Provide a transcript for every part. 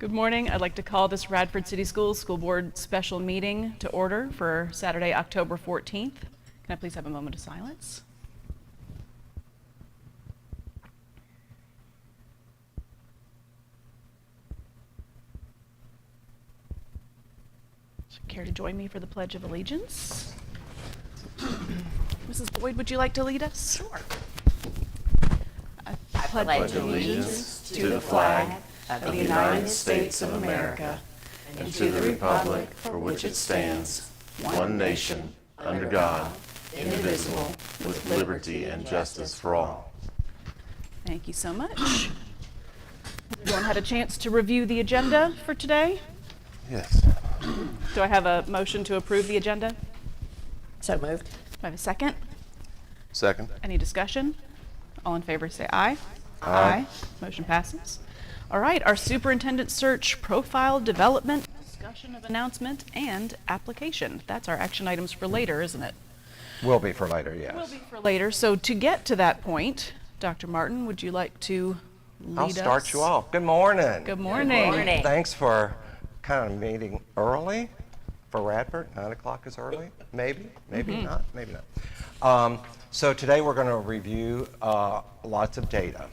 Good morning. I'd like to call this Radford City Schools School Board special meeting to order for Saturday, October 14th. Can I please have a moment of silence? Care to join me for the Pledge of Allegiance? Mrs. Boyd, would you like to lead us? Sure. I Pledge allegiance to the flag of the United States of America and to the republic for which it stands, one nation, under God, indivisible, with liberty and justice for all. Thank you so much. Everyone had a chance to review the agenda for today? Yes. Do I have a motion to approve the agenda? So moved. Do I have a second? Second. Any discussion? All in favor say aye. Aye. Motion passes. All right, our superintendent search profile development, discussion of announcement, and application. That's our action items for later, isn't it? Will be for later, yes. Will be for later. So to get to that point, Dr. Martin, would you like to lead us? I'll start you off. Good morning. Good morning. Good morning. Thanks for kind of meeting early for Radford. 9 o'clock is early, maybe not, maybe not. So today we're going to review lots of data.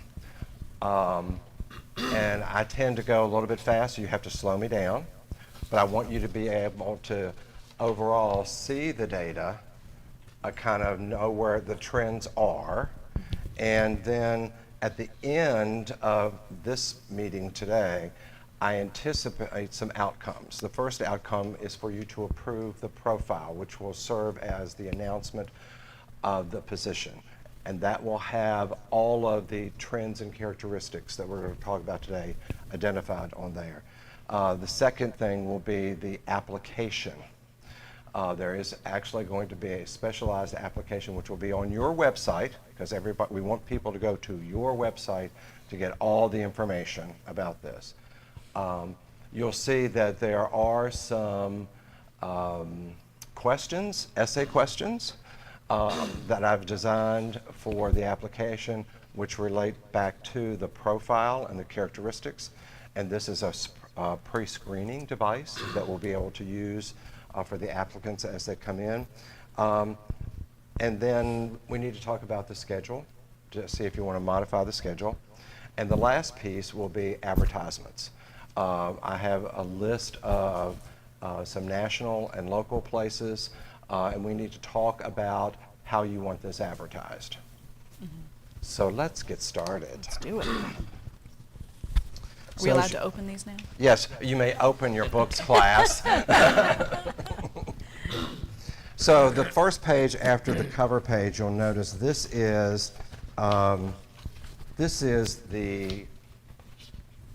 And I tend to go a little bit fast, so you have to slow me down. But I want you to be able to overall see the data, kind of know where the trends are. And then at the end of this meeting today, I anticipate some outcomes. The first outcome is for you to approve the profile, which will serve as the announcement of the position. And that will have all of the trends and characteristics that we're going to talk about today identified on there. The second thing will be the application. There is actually going to be a specialized application which will be on your website, because we want people to go to your website to get all the information about this. You'll see that there are some questions, essay questions, that I've designed for the application, which relate back to the profile and the characteristics. And this is a pre-screening device that we'll be able to use for the applicants as they come in. And then we need to talk about the schedule to see if you want to modify the schedule. And the last piece will be advertisements. I have a list of some national and local places, and we need to talk about how you want this advertised. So let's get started. Let's do it. Are we allowed to open these now? Yes, you may open your books, class. So the first page after the cover page, you'll notice this is the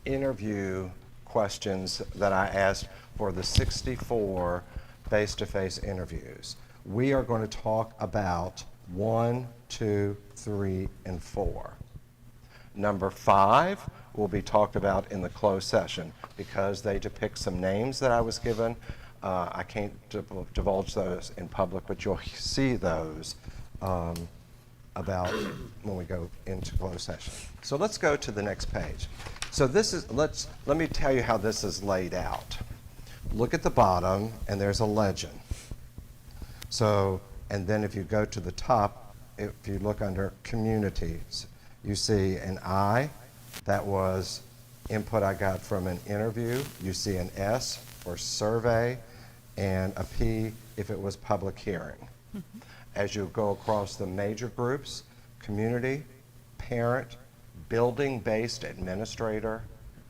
interview questions that I asked for the 64 face-to-face interviews. We are going to talk about 1, 2, 3, and 4. Number 5 will be talked about in the closed session because they depict some names that I was given. I can't divulge those in public, but you'll see those about when we go into closed session. So let's go to the next page. So let me tell you how this is laid out. Look at the bottom, and there's a legend. So, and then if you go to the top, if you look under communities, you see an I, that was input I got from an interview. You see an S for survey, and a P if it was public hearing. As you go across the major groups, community, parent, building-based administrator,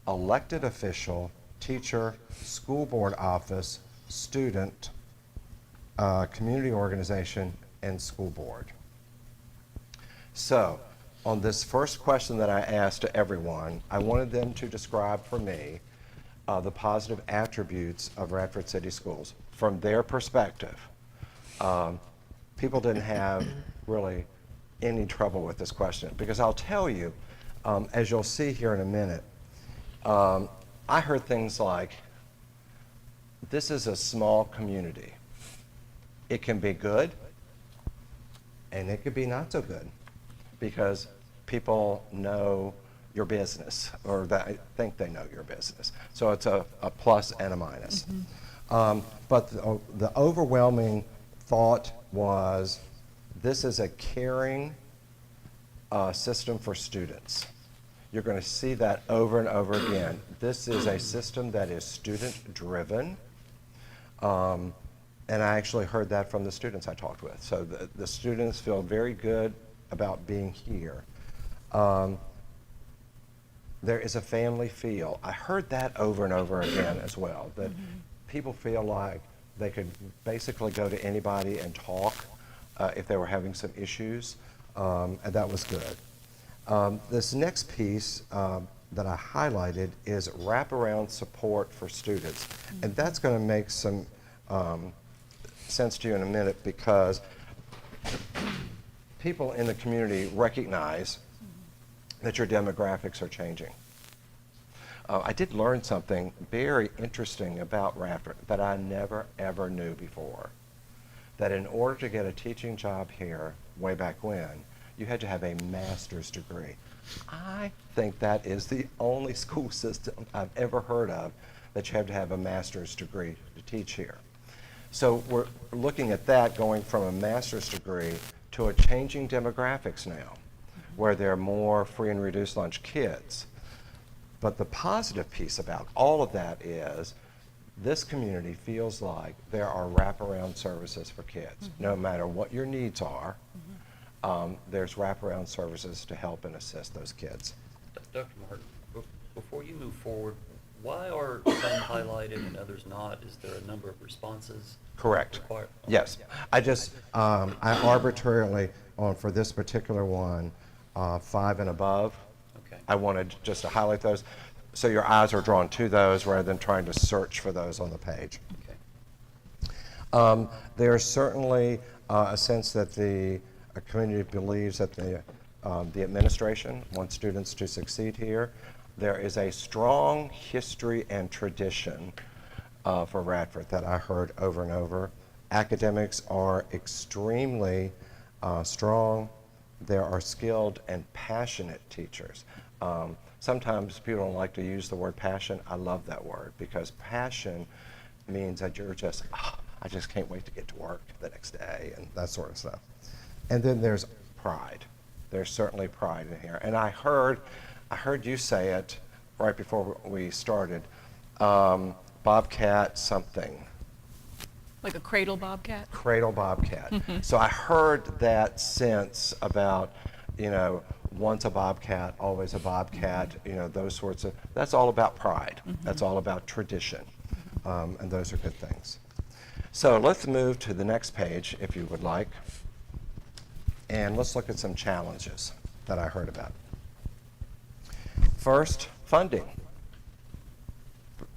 elected official, teacher, school board office, student, community organization, and school board. So, on this first question that I asked to everyone, I wanted them to describe for me the positive attributes of Radford City Schools from their perspective. People didn't have really any trouble with this question because I'll tell you, as you'll see here in a minute, I heard things like, this is a small community. It can be good, and it could be not so good, because people know your business, or that I think they know your business. So it's a plus and a minus. But the overwhelming thought was, this is a caring system for students. You're going to see that over and over again. This is a system that is student-driven. And I actually heard that from the students I talked with. So the students feel very good about being here. There is a family feel. I heard that over and over again as well, that people feel like they could basically go to anybody and talk if they were having some issues, and that was good. This next piece that I highlighted is wraparound support for students, and that's going to make some sense to you in a minute, because people in the community recognize that your demographics are changing. I did learn something very interesting about Radford that I never ever knew before. That in order to get a teaching job here, way back when, you had to have a master's degree. I think that is the only school system I've ever heard of that you have to have a master's degree to teach here. So we're looking at that, going from a master's degree to a changing demographics now, where there are more free and reduced lunch kids. But the positive piece about all of that is this community feels like there are wraparound services for kids. No matter what your needs are, there's wraparound services to help and assist those kids. Dr. Martin, before you move forward, why are some highlighted and others not? Is there a number of responses? Correct. Required? Yes. I just, I arbitrarily, for this particular one, 5 and above, Okay. I wanted just to highlight those, so your eyes are drawn to those rather than trying to search for those on the page. Okay. There's certainly a sense that the community believes that the administration wants students to succeed here. There is a strong history and tradition for Radford that I heard over and over. Academics are extremely strong. There are skilled and passionate teachers. Sometimes people don't like to use the word passion. I love that word, because passion means that you're just, I just can't wait to get to work the next day, and that sort of stuff. And then there's pride. There's certainly pride in here. And I heard you say it right before we started, Bobcat something. Like a cradle bobcat? Cradle Bobcat. So I heard that sense about, once a Bobcat, always a Bobcat, those sorts of, that's all about pride. That's all about tradition. And those are good things. So let's move to the next page, if you would like. And let's look at some challenges that I heard about. First, funding.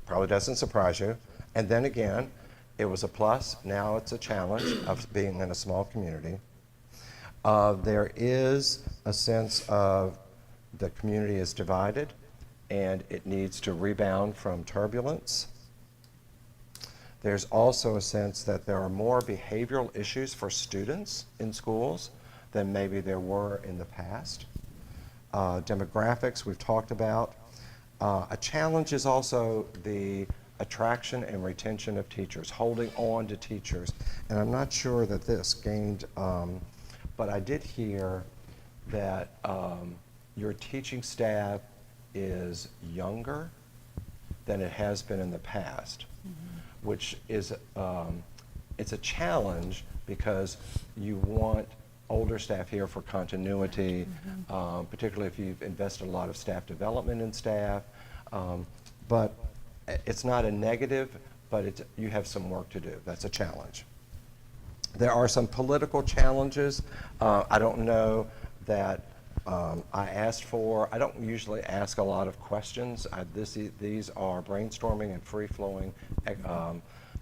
Probably doesn't surprise you. And then again, it was a plus. Now it's a challenge of being in a small community. There is a sense of the community is divided and it needs to rebound from turbulence. There's also a sense that there are more behavioral issues for students in schools than maybe there were in the past. Demographics we've talked about. A challenge is also the attraction and retention of teachers, holding on to teachers. And I'm not sure that this gained, but I did hear that your teaching staff is younger than it has been in the past, which is, it's a challenge because you want older staff here for continuity, particularly if you've invested a lot of staff development in staff. But it's not a negative, but you have some work to do. That's a challenge. There are some political challenges. I don't know that I asked for. I don't usually ask a lot of questions. These are brainstorming and free-flowing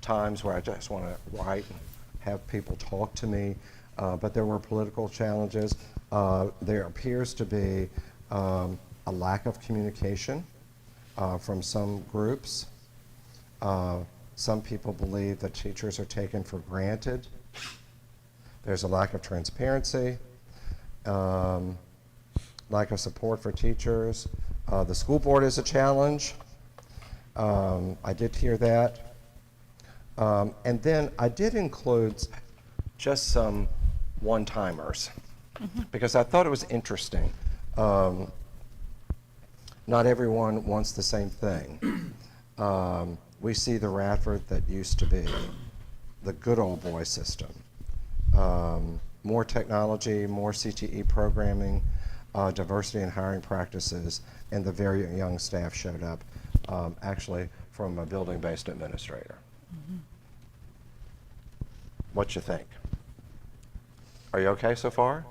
times where I just want to write and have people talk to me. But there were political challenges. There appears to be a lack of communication from some groups. Some people believe that teachers are taken for granted. There's a lack of transparency, lack of support for teachers, The school board is a challenge. I did hear that. And then I did include just some one-timers because I thought it was interesting. Not everyone wants the same thing. We see the Radford that used to be the good old boy system. More technology, more CTE programming, diversity in hiring practices, and the very young staff showed up, actually from a building-based administrator. What you think? Are you okay so far?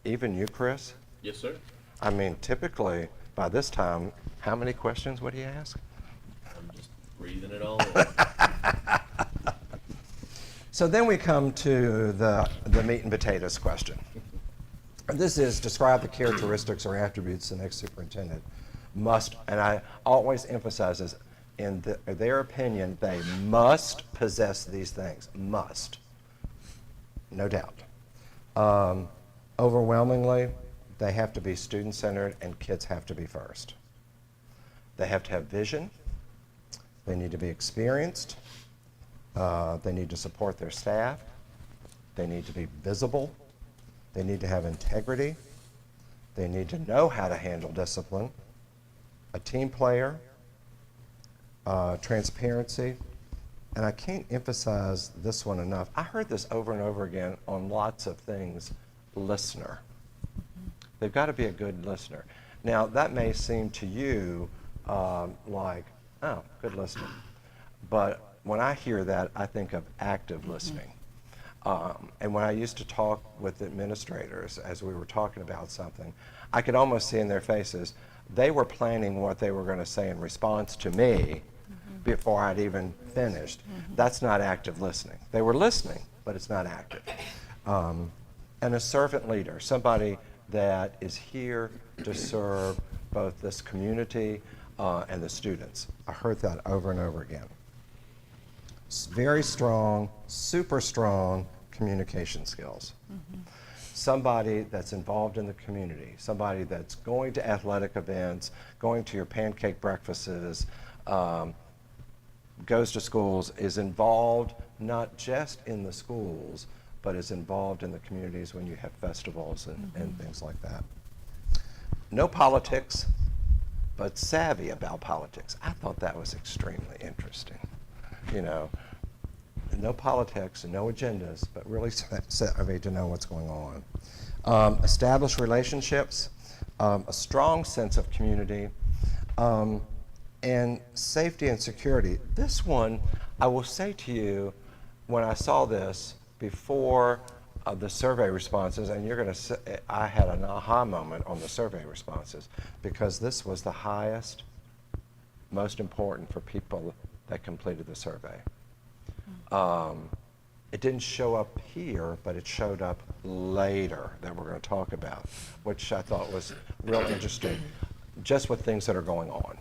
Even you, Chris? Yes, sir. I mean, typically, by this time, how many questions would he ask? I'm just breathing it all in. So then we come to the meat and potatoes question. This is describe the characteristics or attributes the next superintendent must, and I always emphasize this, in their opinion, they must possess these things. Must. No doubt. Overwhelmingly, they have to be student-centered and kids have to be first. They have to have vision. They need to be experienced. They need to support their staff. They need to be visible. They need to have integrity. They need to know how to handle discipline. A team player, transparency, and I can't emphasize this one enough. I heard this over and over again on lots of things, listener. They've got to be a good listener. Now, that may seem to you like, oh, good listener. But when I hear that, I think of active listening. And when I used to talk with administrators as we were talking about something, I could almost see in their faces, they were planning what they were going to say in response to me before I'd even finished. That's not active listening. They were listening, but it's not active. And a servant leader, somebody that is here to serve both this community and the students. I heard that over and over again. Very strong, super strong communication skills. Somebody that's involved in the community, somebody that's going to athletic events, going to your pancake breakfasts, goes to schools, is involved not just in the schools, but is involved in the communities when you have festivals and things like that. No politics, but savvy about politics. I thought that was extremely interesting. You know, no politics and no agendas, but really savvy to know what's going on. Establish relationships, a strong sense of community, and safety and security. This one, I will say to you, when I saw this before the survey responses, and you're going to say, I had an aha moment on the survey responses because this was the highest, most important for people that completed the survey. It didn't show up here, but it showed up later that we're going to talk about, which I thought was real interesting, just with things that are going on.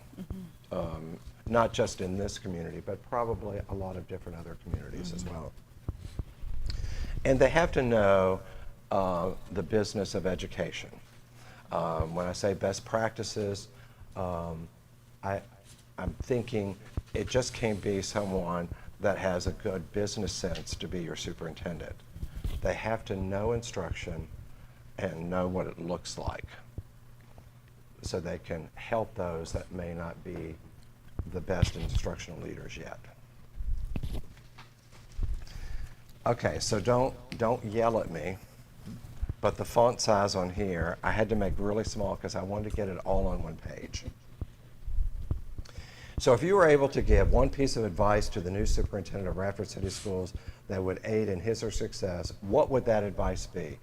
Not just in this community, but probably a lot of different other communities as well. And they have to know the business of education. When I say best practices, I'm thinking it just can't be someone that has a good business sense to be your superintendent. They have to know instruction and know what it looks like so they can help those that may not be the best instructional leaders yet. Okay, so don't yell at me, but the font size on here, I had to make really small because I wanted to get it all on one page. So if you were able to give one piece of advice to the new superintendent of Radford City Schools that would aid in his or her success, what would that advice be?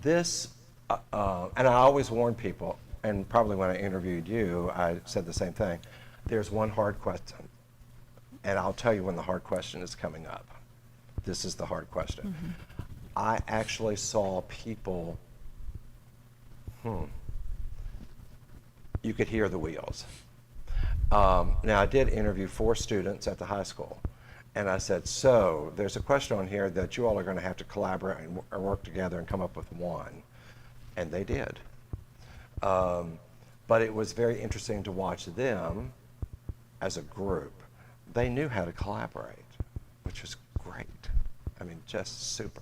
This, and I always warn people, and probably when I interviewed you, I said the same thing. There's one hard question, and I'll tell you when the hard question is coming up. This is the hard question. I actually saw people, you could hear the wheels. Now, I did interview 4 students at the high school, and I said, so there's a question on here that you all are going to have to collaborate and work together and come up with one. And they did. But it was very interesting to watch them as a group. They knew how to collaborate, which was great. I mean, just super.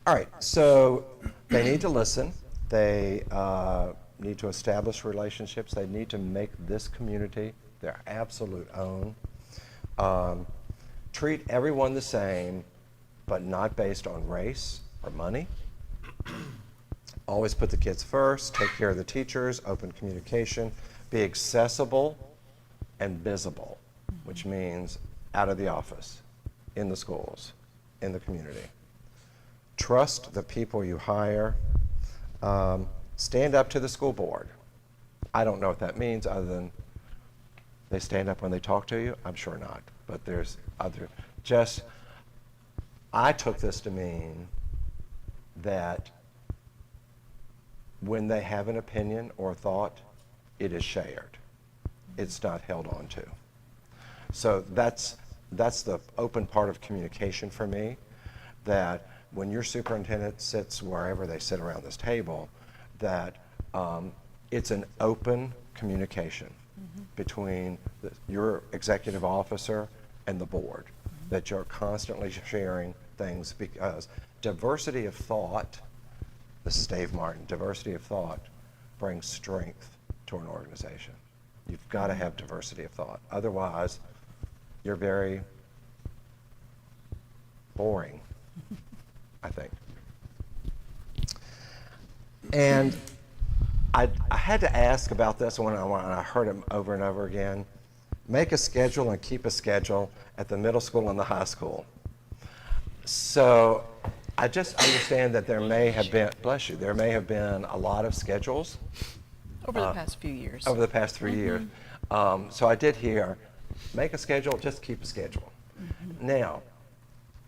All right, so they need to listen. They need to establish relationships. They need to make this community their absolute own. Treat everyone the same, but not based on race or money. Always put the kids first, take care of the teachers, open communication, be accessible and visible, which means out of the office, in the schools, in the community. Trust the people you hire. Stand up to the school board. I don't know what that means other than they stand up when they talk to you. I'm sure not, but there's other, I took this to mean that when they have an opinion or a thought, it is shared. It's not held on to. So that's the open part of communication for me, that when your superintendent sits wherever they sit around this table, that it's an open communication between your executive officer and the board, that you're constantly sharing things, because diversity of thought, this is Dave Martin, diversity of thought brings strength to an organization. You've got to have diversity of thought. Otherwise, you're very boring, I think. And I had to ask about this when I heard it over and over again. Make a schedule and keep a schedule at the middle school and the high school. So I just understand that there may have been, bless you, there may have been a lot of schedules. Over the past few years. Over the past 3 years. So I did hear, make a schedule, just keep a schedule. Now,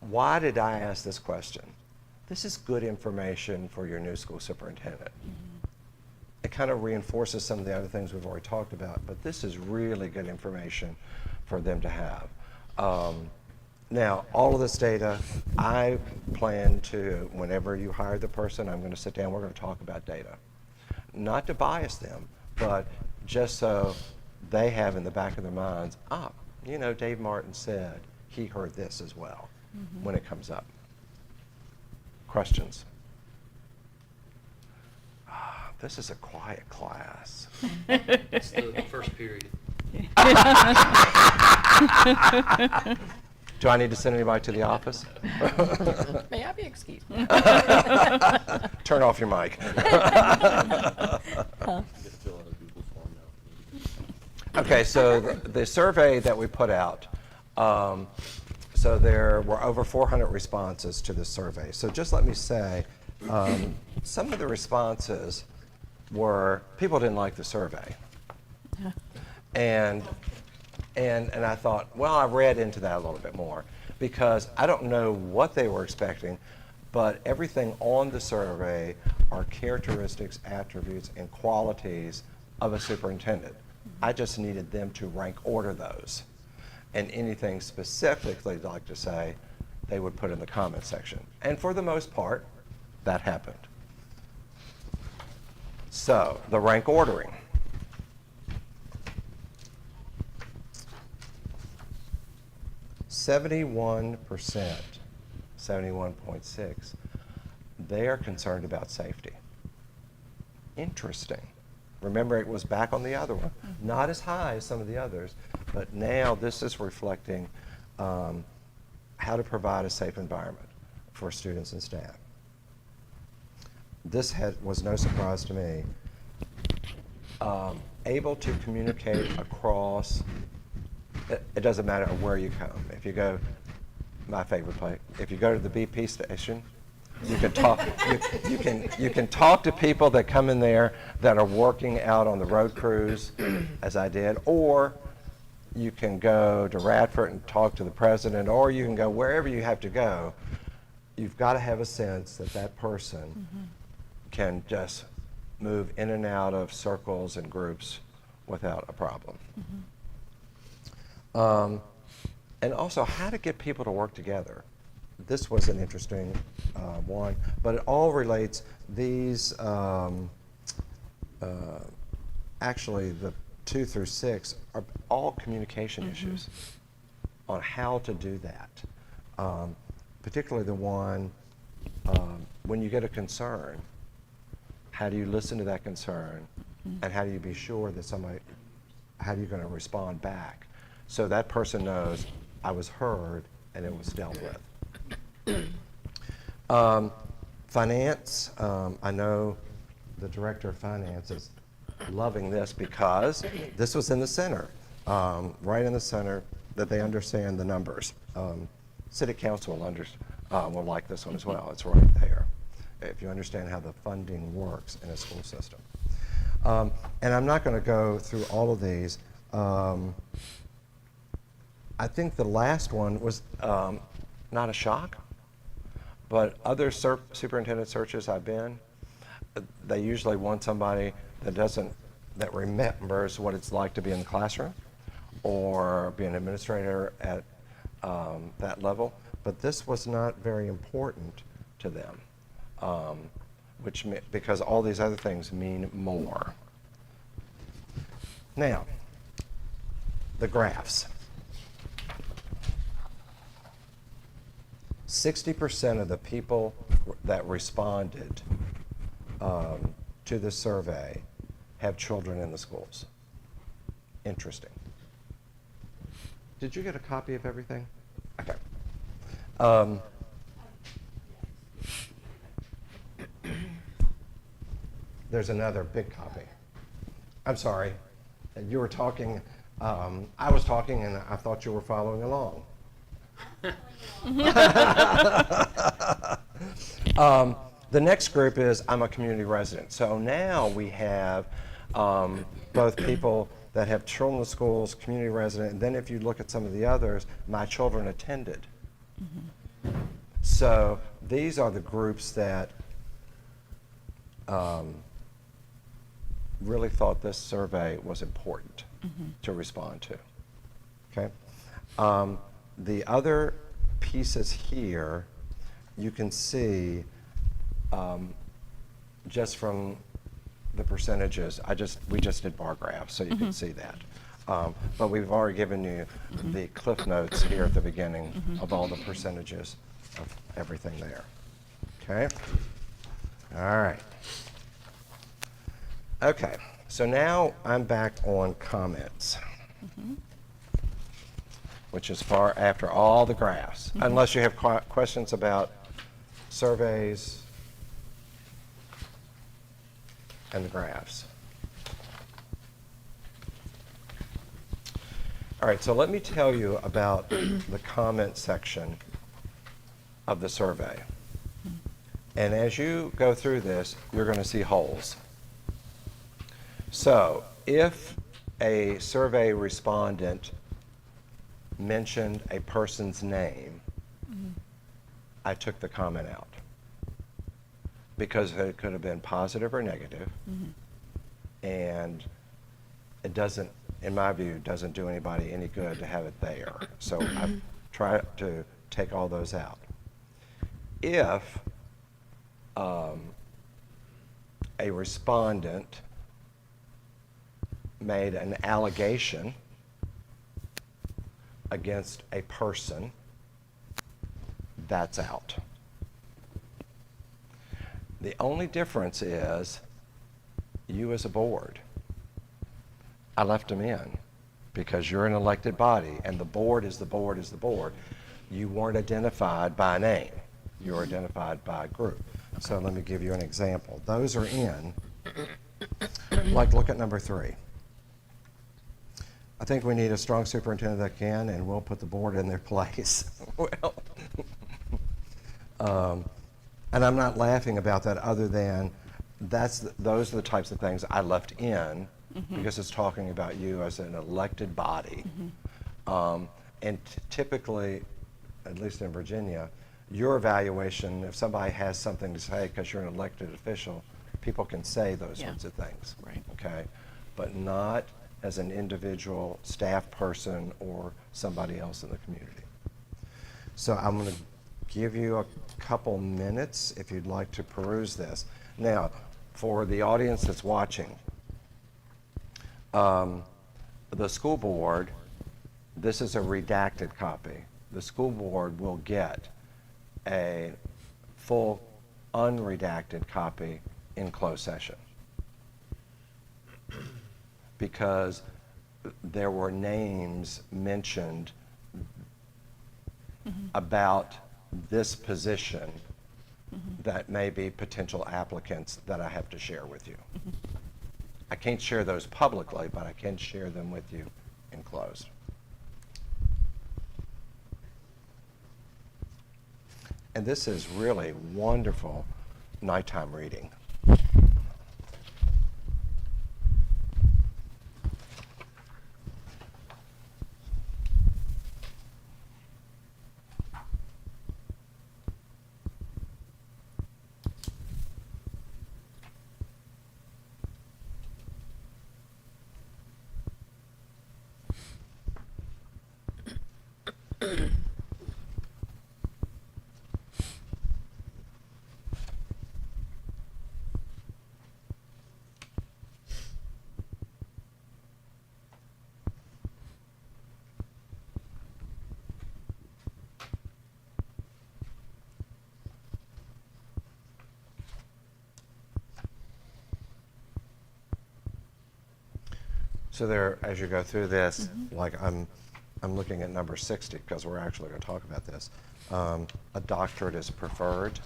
why did I ask this question? This is good information for your new school superintendent. It kind of reinforces some of the other things we've already talked about, but this is really good information for them to have. Now, all of this data, I plan to, whenever you hire the person, I'm going to sit down, we're going to talk about data. Not to bias them, but just so they have in the back of their minds, you know, Dave Martin said he heard this as well when it comes up. Questions? This is a quiet class. It's the first period. Do I need to send anybody to the office? May I be excused? Turn off your mic. Okay, so the survey that we put out, so there were over 400 responses to this survey. So just let me say, some of the responses were, people didn't like the survey. And I thought, well, I read into that a little bit more, because I don't know what they were expecting, but everything on the survey are characteristics, attributes, and qualities of a superintendent. I just needed them to rank order those. And anything specific they'd like to say, they would put in the comment section. And for the most part, that happened. So, the rank ordering. %, 71.6, they are concerned about safety. Interesting. Remember, it was back on the other one. Not as high as some of the others, but now this is reflecting how to provide a safe environment for students and staff. This was no surprise to me. Able to communicate across, it doesn't matter where you come. If you go, my favorite place, if you go to the BP station, you can talk. You can talk to people that come in there that are working out on the road crews, as I did, or you can go to Radford and talk to the president, or you can go wherever you have to go. You've got to have a sense that that person can just move in and out of circles and groups without a problem. And also how to get people to work together. This was an interesting one, but it all relates, these actually the 2 through 6 are all communication issues on how to do that. Particularly the one, when you get a concern, how do you listen to that concern, and how do you be sure that how are you going to respond back so that person knows I was heard and it was dealt with. Finance, I know the director of finance is loving this because this was in the center, right in the center, that they understand the numbers. City council will like this one as well. It's right there, if you understand how the funding works in a school system. And I'm not going to go through all of these. I think the last one was not a shock, but other superintendent searches I've been, they usually want somebody that remembers what it's like to be in the classroom or be an administrator at that level. But this was not very important to them, because all these other things mean more. Now, the graphs. 60% of the people that responded to the survey have children in the schools. Interesting. Did you get a copy of everything? Okay. There's another big copy. I'm sorry. You were talking, I was talking, and I thought you were following along. The next group is I'm a community resident. So now we have both people that have children in the schools, community resident, and then if you look at some of the others, my children attended. So these are the groups that really thought this survey was important to respond to. Okay. The other pieces here, you can see just from the percentages. We just did bar graphs, so you can see that. But we've already given you the cliff notes here at the beginning of all the percentages of everything there. Okay? All right. Okay, so now I'm back on comments, which is far after all the graphs, unless you have questions about surveys and the graphs. All right, so let me tell you about the comment section of the survey. And as you go through this, you're going to see holes. So if a survey respondent mentioned a person's name, I took the comment out because it could have been positive or negative, and it doesn't, in my view, doesn't do anybody any good to have it there. So I try to take all those out. If a respondent made an allegation against a person, that's out. The only difference is you as a board. I left them in because you're an elected body and the board is the board is the board. You weren't identified by name. You were identified by group. So let me give you an example. Those are in, like look at number 3. I think we need a strong superintendent that can, and we'll put the board in their place. Well, and I'm not laughing about that other than those are the types of things I left in because it's talking about you as an elected body. And typically, at least in Virginia, your evaluation, if somebody has something to say because you're an elected official, people can say those sorts of things. Right. Okay? But not as an individual staff person or somebody else in the community. So I'm going to give you a couple minutes if you'd like to peruse this. Now, for the audience that's watching, The school board, this is a redacted copy. The school board will get a full unredacted copy in closed session. Because there were names mentioned about this position that may be potential applicants that I have to share with you. I can't share those publicly, but I can share them with you in closed. And this is really wonderful nighttime reading. So there, as you go through this, like I'm looking at number 60 because we're actually going to talk about this. A doctorate is preferred.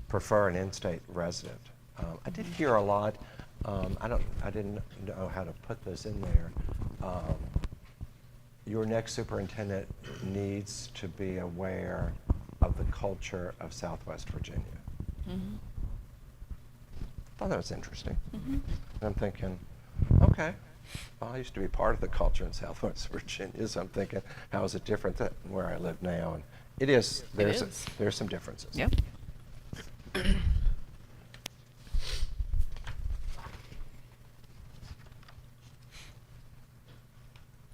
Prefer an in-state resident. I did hear a lot. I didn't know how to put this in there. Your next superintendent needs to be aware of the culture of Southwest Virginia. I thought that was interesting. And I'm thinking, okay, well, I used to be part of the culture in Southwest Virginia, so I'm thinking, how is it different than where I live now? And it is. There's some differences. Yep.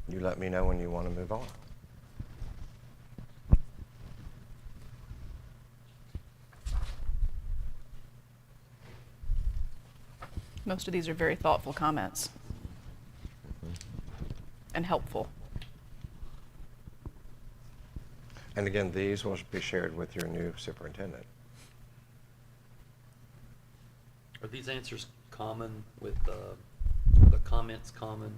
You let me know when you want to move on. Most of these are very thoughtful comments and helpful. And again, these will be shared with your new superintendent. Are these answers common with, the comments common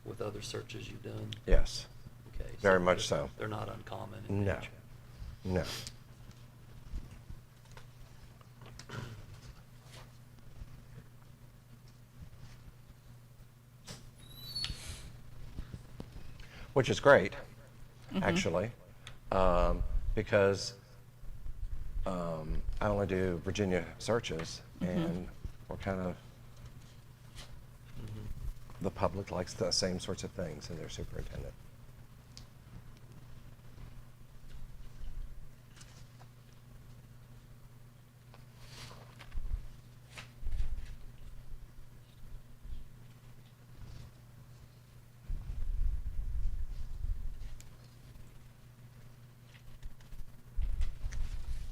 with other searches you've done? Yes. Okay. Very much so. They're not uncommon in No. nature. No. Which is great, actually, because I only do Virginia searches, and we're kind of, the public likes the same sorts of things in their superintendent.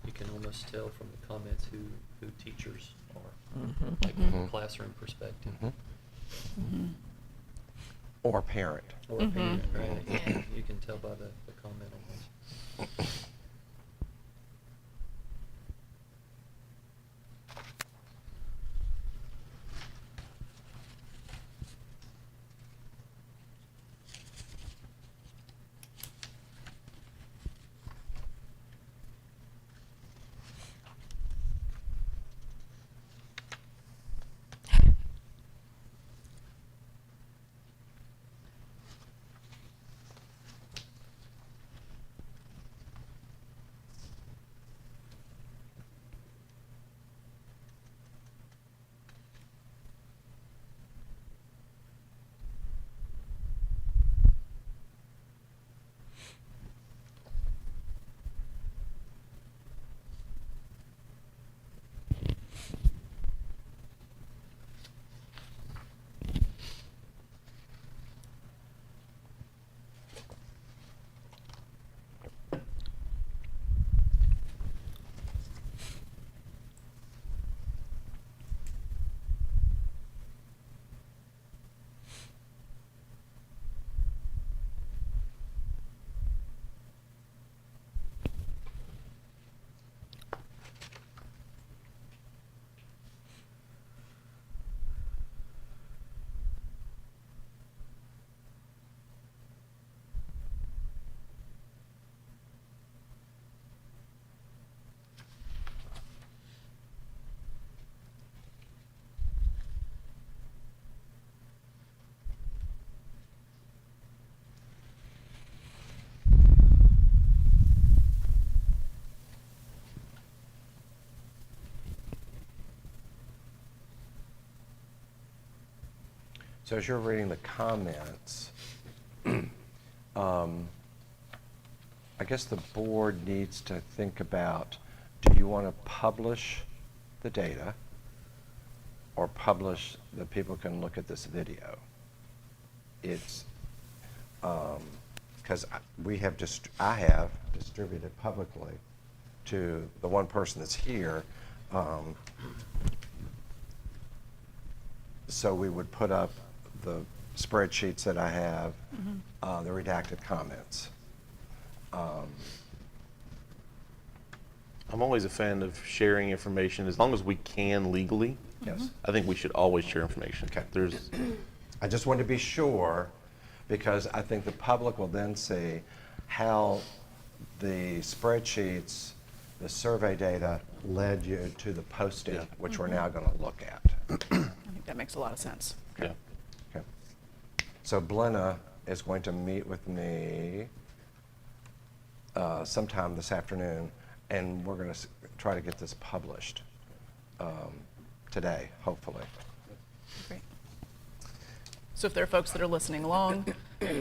You can almost tell from the comments who teachers are, like from a classroom perspective. Or parent. Or a parent, right? Yeah, you can tell by the comment almost. So as you're reading the comments, I guess the board needs to think about, do you want to publish the data or publish that people can look at this video? It's, because I have distributed publicly to the one person that's here. So we would put up the spreadsheets that I have, the redacted comments. I'm always a fan of sharing information as long as we can legally. Yes. I think we should always share information. Okay. There's, I just want to be sure, because I think the public will then see how the spreadsheets, the survey data led you to the posting, Yeah. which we're now going to look at. I think that makes a lot of sense. yeah. Okay. So Blenna is going to meet with me sometime this afternoon, and we're going to try to get this published today, hopefully. Great. So if there are folks that are listening along,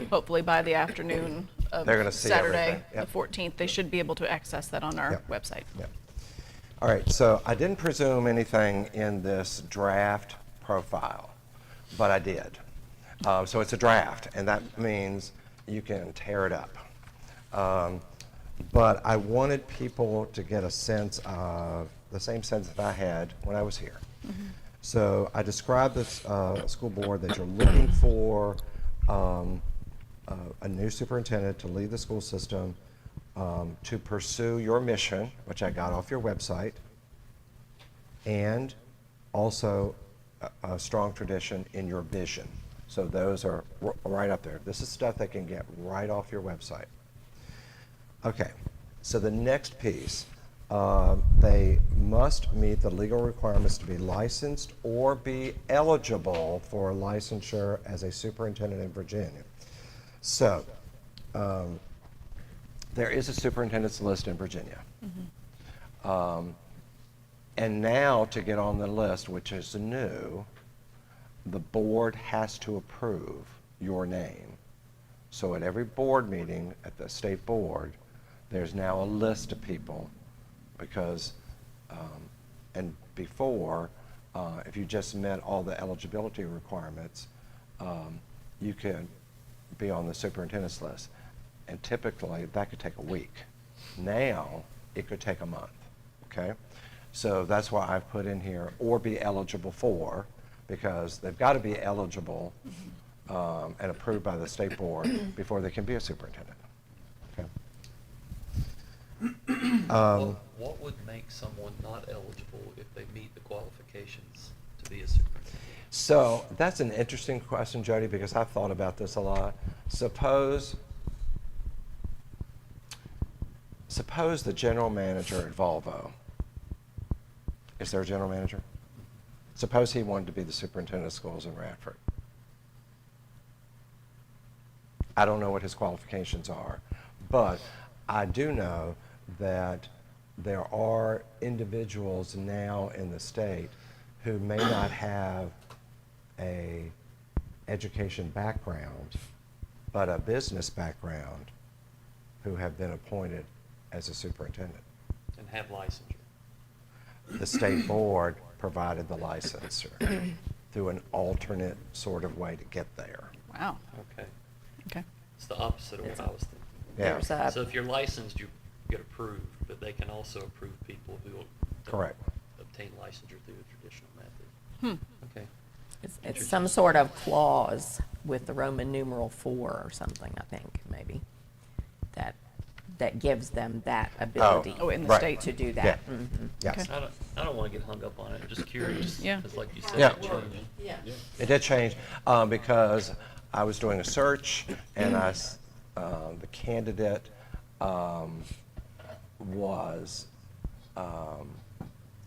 hopefully by the afternoon of They're gonna see Saturday, everything. Yep. the 14th, they should be able to access that on our Yep. website. Yeah. All right, so I didn't presume anything in this draft profile, but I did. So it's a draft, and that means you can tear it up. But I wanted people to get a sense of the same sense that I had when I was here. So I described this school board that you're looking for a new superintendent to lead the school system, to pursue your mission, which I got off your website, and also a strong tradition in your vision. So those are right up there. This is stuff that can get right off your website. Okay, so the next piece, they must meet the legal requirements to be licensed or be eligible for licensure as a superintendent in Virginia. So, there is a superintendent's list in Virginia. And now to get on the list, which is new, the board has to approve your name. So at every board meeting at the state board, there's now a list of people, because, and before, if you just met all the eligibility requirements, you could be on the superintendent's list. And typically, that could take a week. Now, it could take a month, okay? So that's why I've put in here, or be eligible for, because they've got to be eligible and approved by the state board before they can be a superintendent, okay? What would make someone not eligible if they meet the qualifications to be a superintendent? So that's an interesting question, Jody, because I've thought about this a lot. Suppose the general manager at Volvo, is there a general manager? Suppose he wanted to be the superintendent of schools in Radford. I don't know what his qualifications are, but I do know that there are individuals now in the state who may not have a education background, but a business background, who have been appointed as a superintendent. And have licensure. The state board provided the licensure through an alternate sort of way to get there. Wow. Okay. Okay. It's the opposite of what I was thinking. Yeah. There's a, So if you're licensed, you get approved, but they can also approve people who don't Correct. obtain licensure through a traditional method. Okay. it's some sort of clause with the Roman numeral 4 or something, I think, maybe, that gives them that ability. Oh, in the Right. state. To do Yeah. that. Mhm. Yes. Okay. I don't want to get hung up on it. I'm just curious. Yeah. Because like you said, Yeah. it changed. It did change because I was doing a search, and the candidate was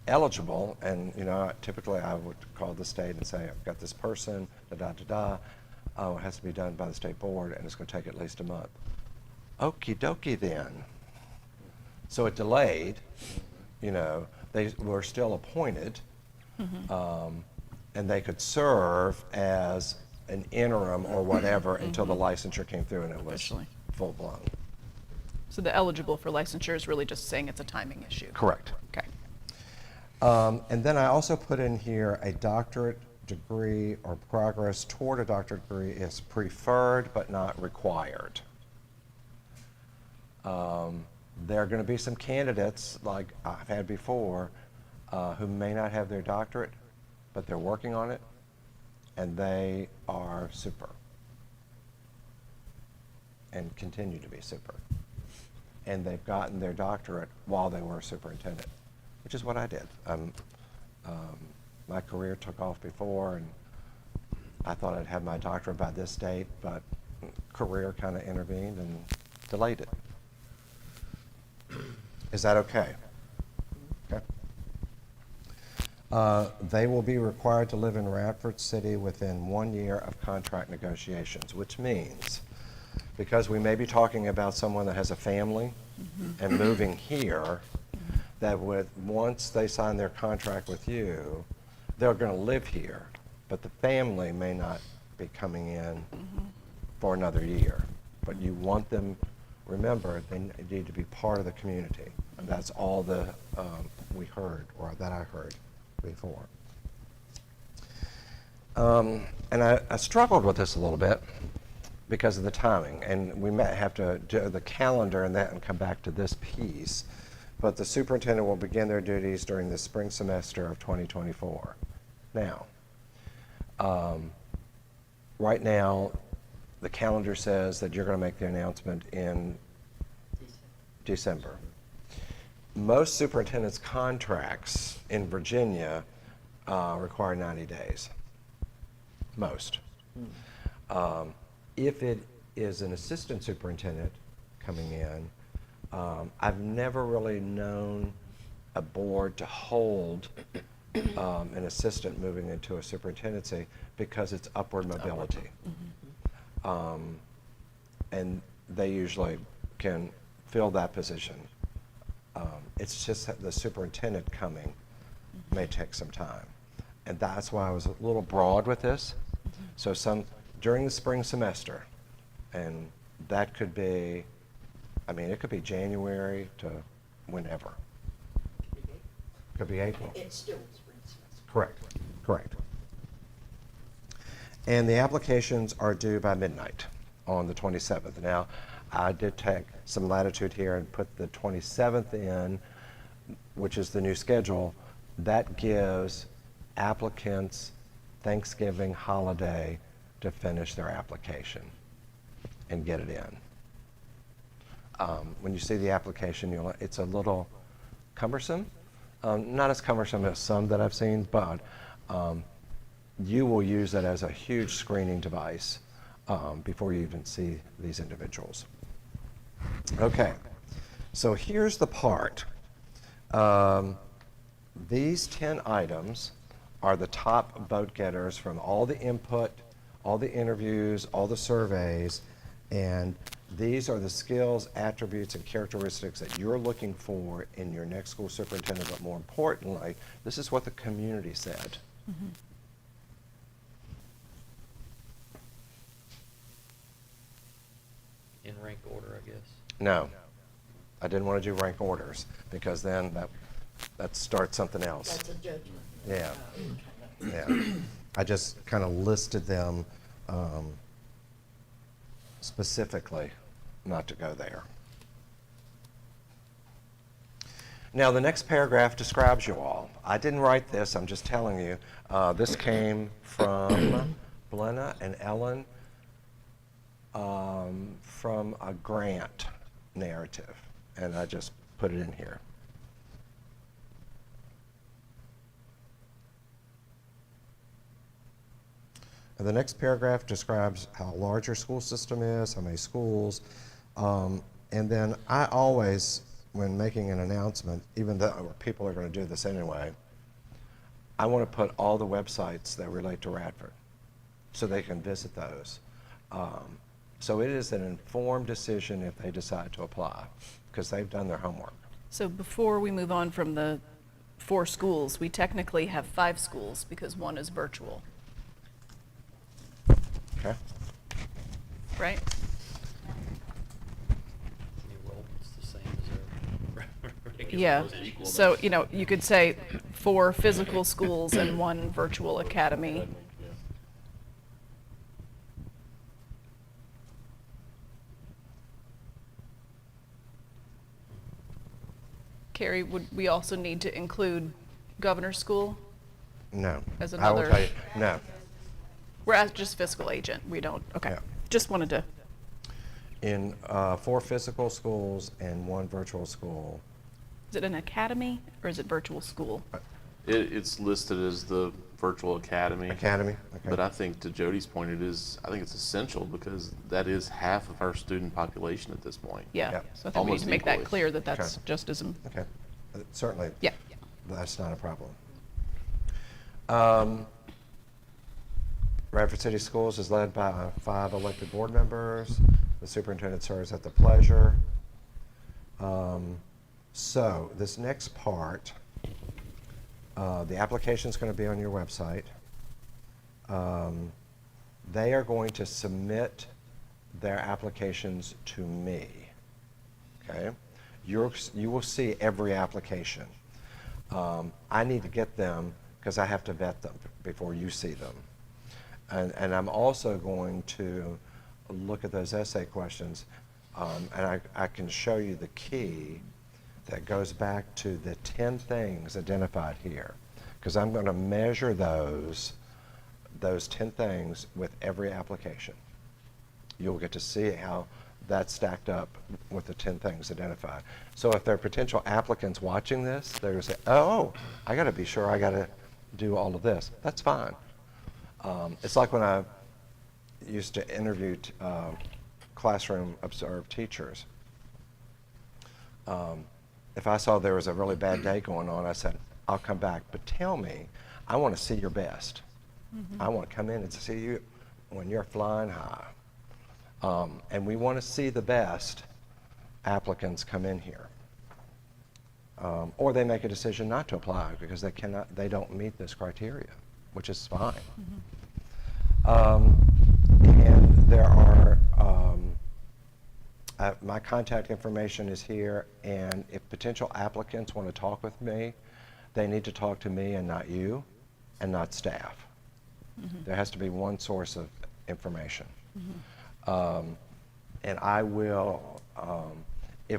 eligible, and typically I would call the state and say, I've got this person, it has to be done by the state board, and it's going to take at least a month. Okie dokie then. So it delayed. They were still appointed, and they could serve as an interim or whatever until the licensure came through and it was Officially. full-blown. So the eligible for licensure is really just saying it's a timing issue. Correct. Okay. And then I also put in here a doctorate degree or progress toward a doctorate degree is preferred but not required. There are going to be some candidates, like I've had before, who may not have their doctorate, but they're working on it, and they are super and continue to be super. And they've gotten their doctorate while they were a superintendent, which is what I did. My career took off before, and I thought I'd have my doctorate by this date, but career kind of intervened and delayed it. Is that okay? Okay. They will be required to live in Radford City within 1 year of contract negotiations, which means, because we may be talking about someone that has a family and moving here, that once they sign their contract with you, they're going to live here, but the family may not be coming in for another year. But you want them, remember, they need to be part of the community. And that's all we heard, or that I heard before. And I struggled with this a little bit because of the timing, and we might have to do the calendar and that and come back to this piece. But the superintendent will begin their duties during the spring semester of 2024. Now, right now, the calendar says that you're going to make the announcement in December. Most superintendent's contracts in Virginia require 90 days. Most. If it is an assistant superintendent coming in, I've never really known a board to hold an assistant moving into a superintendency because it's upward mobility. And they usually can fill that position. It's just that the superintendent coming may take some time. And that's why I was a little broad with this. So during the spring semester, and that could be, it could be January to whenever. Could be April. It's still spring semester. Correct. And the applications are due by midnight on the 27th. Now, I did take some latitude here and put the 27th in, which is the new schedule. That gives applicants Thanksgiving holiday to finish their application and get it in. When you see the application, it's a little cumbersome. Not as cumbersome as some that I've seen, but you will use it as a huge screening device before you even see these individuals. Okay, so here's the part. These 10 items are the top vote getters from all the input, all the interviews, all the surveys, and these are the skills, attributes, and characteristics that you're looking for in your next school superintendent, but more importantly, this is what the community said. In rank order, I guess. No, I didn't want to do rank orders because then that starts something else. That's a judgment. Yeah. Yeah. I just kind of listed them specifically not to go there. Now, the next paragraph describes you all. I didn't write this, I'm just telling you. This came from Blenna and Ellen from a grant narrative, and I just put it in here. And the next paragraph describes how large your school system is, how many schools, and then I always, when making an announcement, even though people are going to do this anyway, I want to put all the websites that relate to Radford so they can visit those. So it is an informed decision if they decide to apply because they've done their homework. So before we move on from the 4 schools, we technically have 5 schools because 1 is virtual. Okay? right? Enrollment's the same as our. Yeah, so, you could say 4 physical schools and 1 virtual academy. Carrie, would we also need to include Governor's School? No. As I will another- tell you, no. We're at just fiscal agent, we don't, okay. Yeah. Just wanted to, In 4 physical schools and 1 virtual school. is it an academy or is it virtual school? It's listed as the virtual academy. Academy? Okay. But I think to Jody's point, I think it's essential because that is half of our student population at this point. Yeah, Yeah. so I think we need Almost to make that equally. clear that that's Okay. just as, Okay. Certainly. yeah. That's not a problem. Radford City Schools is led by 5 elected board members. The superintendent serves at the pleasure. So this next part, the application's going to be on your website. They are going to submit their applications to me. Okay? You will see every application. I need to get them because I have to vet them before you see them. And I'm also going to look at those essay questions, and I can show you the key that goes back to the 10 things identified here, because I'm going to measure those 10 things with every application. You'll get to see how that's stacked up with the 10 things identified. So if there are potential applicants watching this, they're going to say, oh, I got to be sure I got to do all of this. That's fine. It's like when I used to interview classroom observed teachers. If I saw there was a really bad day going on, I said, I'll come back, but tell me, I want to see your best. I want to come in and see you when you're flying high. And we want to see the best applicants come in here. Or they make a decision not to apply because they don't meet this criteria, which is fine. And there are, my contact information is here, and if potential applicants want to talk with me, they need to talk to me and not you, and not staff. There has to be one source of information. And I will,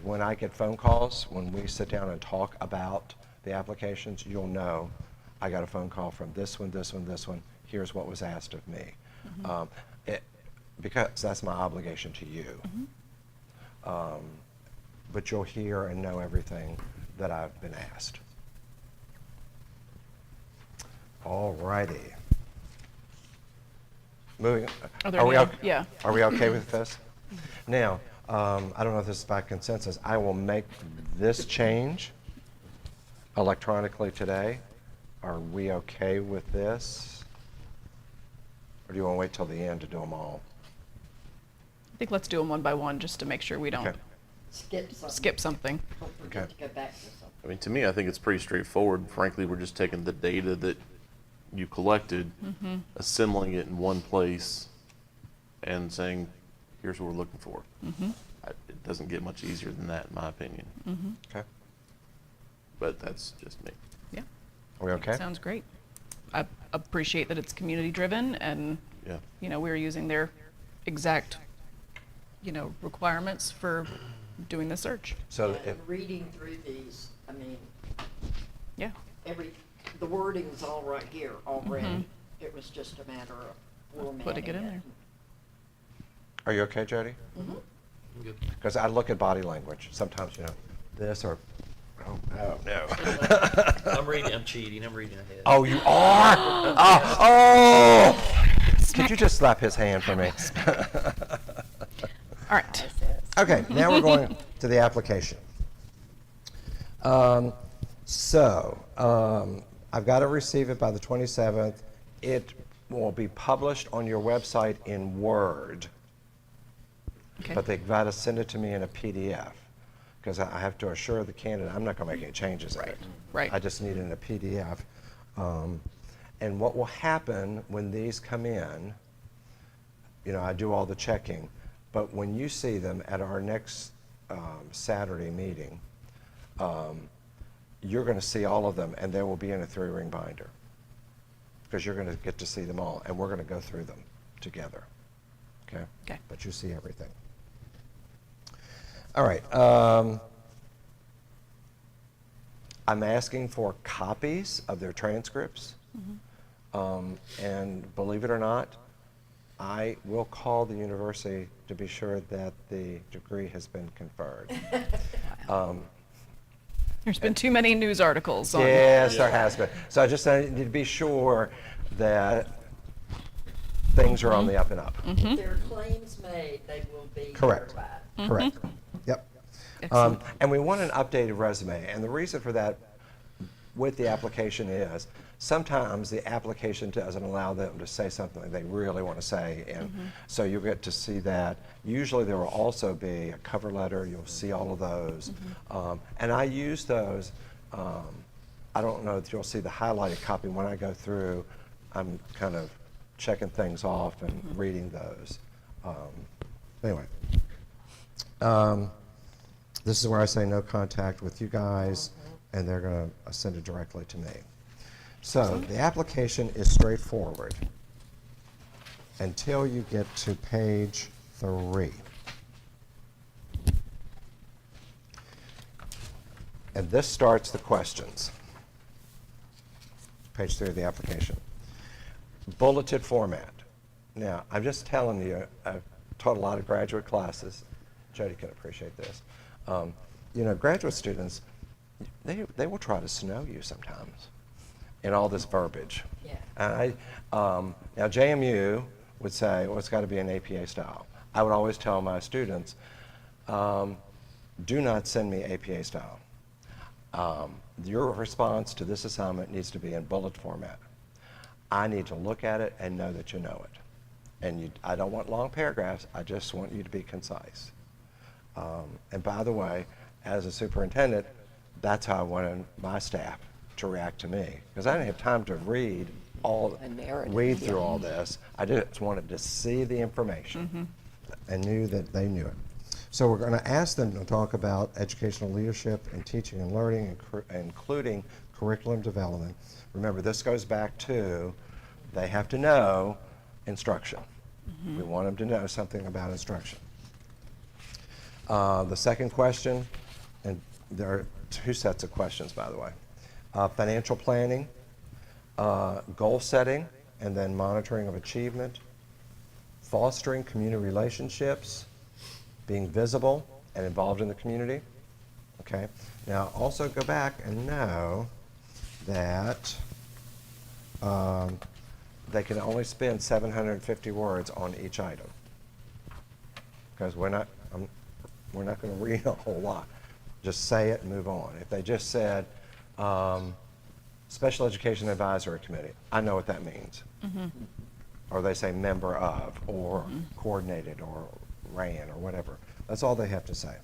when I get phone calls, when we sit down and talk about the applications, you'll know I got a phone call from this one, this one, this one. Here's what was asked of me. Because that's my obligation to you. But you'll hear and know everything that I've been asked. All righty. Moving. Are there we any- okay? yeah. Are we okay with this? Now, I don't know if this is by consensus. I will make this change electronically today. Are we okay with this? Or do you want to wait till the end to do them all? I think let's do them one by one just to make sure we don't Okay. skip something. Don't forget to go back to something. I mean, to me, I think it's pretty straightforward. Frankly, we're just taking the data that you collected, assembling it in one place, and saying, here's what we're looking for. It doesn't get much easier than that, in my opinion. Okay. But that's just me. Yeah, Are we okay? sounds great. I appreciate that it's community-driven and, Yeah. we're using their exact, requirements for doing the search. So if, And reading through these, I mean, Yeah, the wording's all right here already. It was just a matter of formatting putting it in there. are you okay, Jody? Good. Because I look at body language. Sometimes, this or, oh, no. I'm cheating, I'm reading ahead. Oh, you are? Oh! Could you just slap his hand for me? all right. Okay, now we're going to the application. I've got to receive it by the 27th. It will be published on your website in Word, Okay. but they've got to send it to me in a PDF because I have to assure the candidate I'm not going to make any changes in it. Right. I just need it in a PDF. And what will happen when these come in, I do all the checking. But when you see them at our next Saturday meeting, you're going to see all of them, and they will be in a 3-ring binder because you're going to get to see them all, and we're going to go through them together. Okay? Okay. But you see everything. All right. I'm asking for copies of their transcripts. And believe it or not, I will call the university to be sure that the degree has been conferred. There's been too many news articles on Yes, there has been. So I just need to be sure that things are on the up and up. If there are claims made, they will be Correct. verified. Correct. Yep. Excellent. And we want an updated resume. And the reason for that with the application is sometimes the application doesn't allow them to say something they really want to say. And so you'll get to see that. Usually there will also be a cover letter. You'll see all of those. And I use those. I don't know if you'll see the highlighted copy when I go through. I'm kind of checking things off and reading those. Anyway. This is where I say no contact with you guys, and they're going to send it directly to me. So the application is straightforward until you get to page 3. And this starts the questions. Page 3 of the application. Bulleted format. Now, I'm just telling you, I've taught a lot of graduate classes. Jody can appreciate this. Graduate students, they will try to snow you sometimes in all this verbiage. Yeah. And now JMU would say, well, it's got to be an APA style. I would always tell my students, do not send me APA style. Your response to this assignment needs to be in bullet format. I need to look at it and know that you know it. And I don't want long paragraphs. I just want you to be concise. And by the way, as a superintendent, that's how I wanted my staff to react to me, because I didn't have time to read through all this. I just wanted to see the information and knew that they knew it. So we're going to ask them to talk about educational leadership and teaching and learning, including curriculum development. Remember, this goes back to they have to know instruction. We want them to know something about instruction. The second question, and there are 2 sets of questions, by the way. Financial planning, goal setting, and then monitoring of achievement, fostering community relationships, being visible and involved in the community. Okay. Now, also go back and know that they can only spend 750 words on each item, because we're not going to read a whole lot. Just say it and move on. If they just said Special Education Advisory Committee, I know what that means. Or they say member of, or coordinated, or ran, or whatever. That's all they have to say.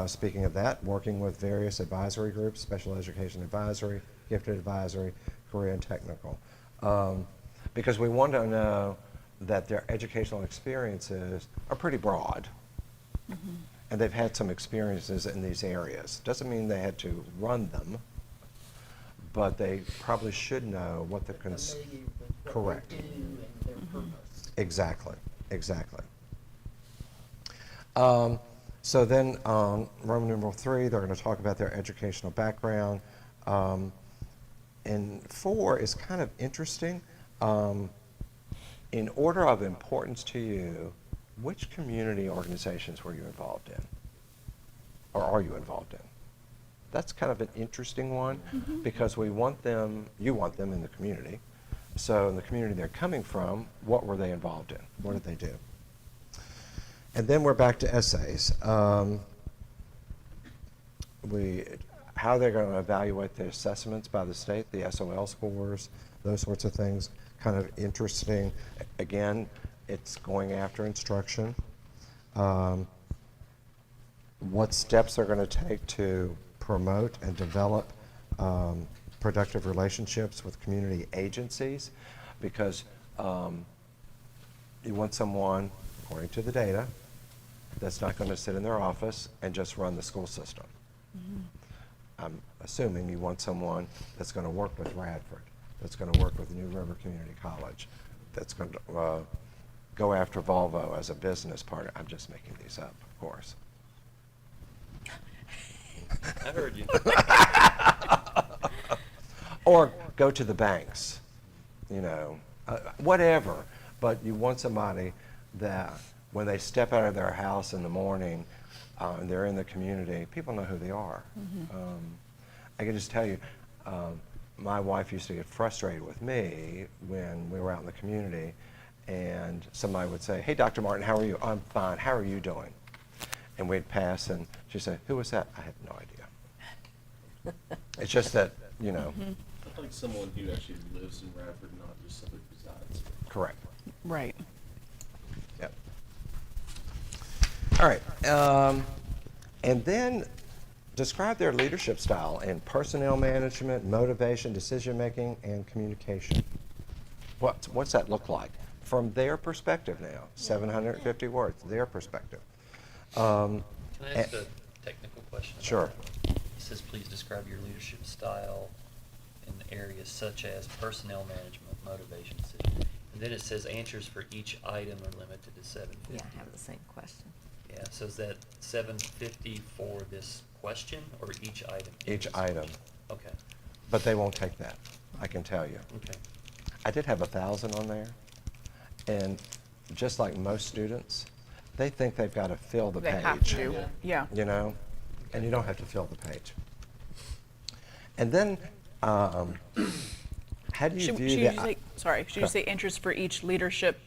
Speaking of that, working with various advisory groups, Special Education Advisory, Gifted Advisory, Career and Technical. Because we want to know that their educational experiences are pretty broad. And they've had some experiences in these areas. Doesn't mean they had to run them, but they probably should know what the Familiar with what correct. they do and their purpose. Exactly. So then Roman numeral 3, they're going to talk about their educational background. And 4 is kind of interesting. In order of importance to you, which community organizations were you involved in? Or are you involved in? That's kind of an interesting one, because you want them in the community. So in the community they're coming from, what were they involved in? What did they do? And then we're back to essays. How they're going to evaluate the assessments by the state, the SOL scores, those sorts of things. Kind of interesting. Again, it's going after instruction. What steps they're going to take to promote and develop productive relationships with community agencies, because You want someone, according to the data, that's not going to sit in their office and just run the school system. I'm assuming you want someone that's going to work with Radford, that's going to work with New River Community College, that's going to go after Volvo as a business partner. I'm just making these up, of course. I heard you. Or go to the banks, you know, whatever. But you want somebody that when they step out of their house in the morning and they're in the community, people know who they are. I can just tell you, my wife used to get frustrated with me when we were out in the community and somebody would say, "Hey, Dr. Martin, how are you?" "I'm fine. How are you doing?" And we'd pass and she'd say, "Who was that?" I had no idea. It's just that, you know. I like someone who actually lives in Radford, not just somebody who resides. Correct. Right. Yep. All right. And then describe their leadership style in personnel management, motivation, decision-making, and communication. What's that look like from their perspective now? 750 words, their perspective. Can I ask a technical question? about Sure. that? It says, please describe your leadership style in areas such as personnel management, motivation, decision. And then it says answers for each item are limited to 750. Yeah, I have the same question. Yeah, so is that 750 for this question or each item? Each item. Okay, But they won't take that, I can tell you. okay. I did have 1,000 on there, and just like most students, they think they've got to fill the They page. have to, yeah. You know, and you don't have to fill the page. And then, how do you Should view you the? say, sorry, should you say interest for each leadership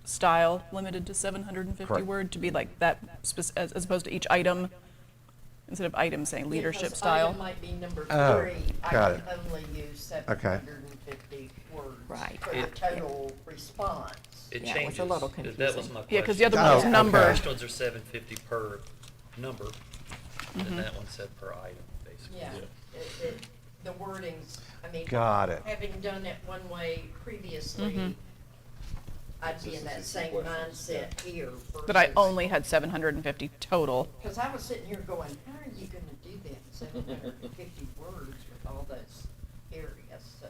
style limited to 750 Correct. word to be like that, as opposed to each item, instead of item saying leadership Because style? item might be number Oh, 3, I got can it. only use 750 words Right. for the total response. It Yeah, it changes. was a little That was confusing. my question. Yeah, 'cause the other one Oh, was okay. numbered. First ones are 750 per number, and that one said per item, basically. Yeah, the wordings, I mean. Got it. Having done it one way previously, I'd be in that same mindset here. But I only had 750 total. Because I was sitting here going, how are you gonna do that in 750 words with all those areas, so.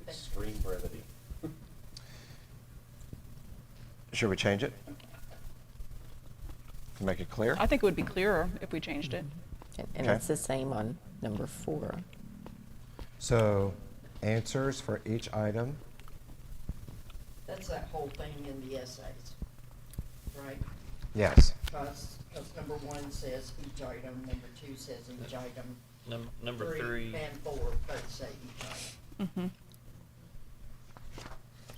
Extreme brevity. Should we change it? To make it clear? I think it would be clearer if we changed it. And Okay. it's the same on number 4. So, answers for each item. That's that whole thing in the essays, right? Yes. Because number 1 says each item, number 2 says each item. Number 3. And 4 both say each item.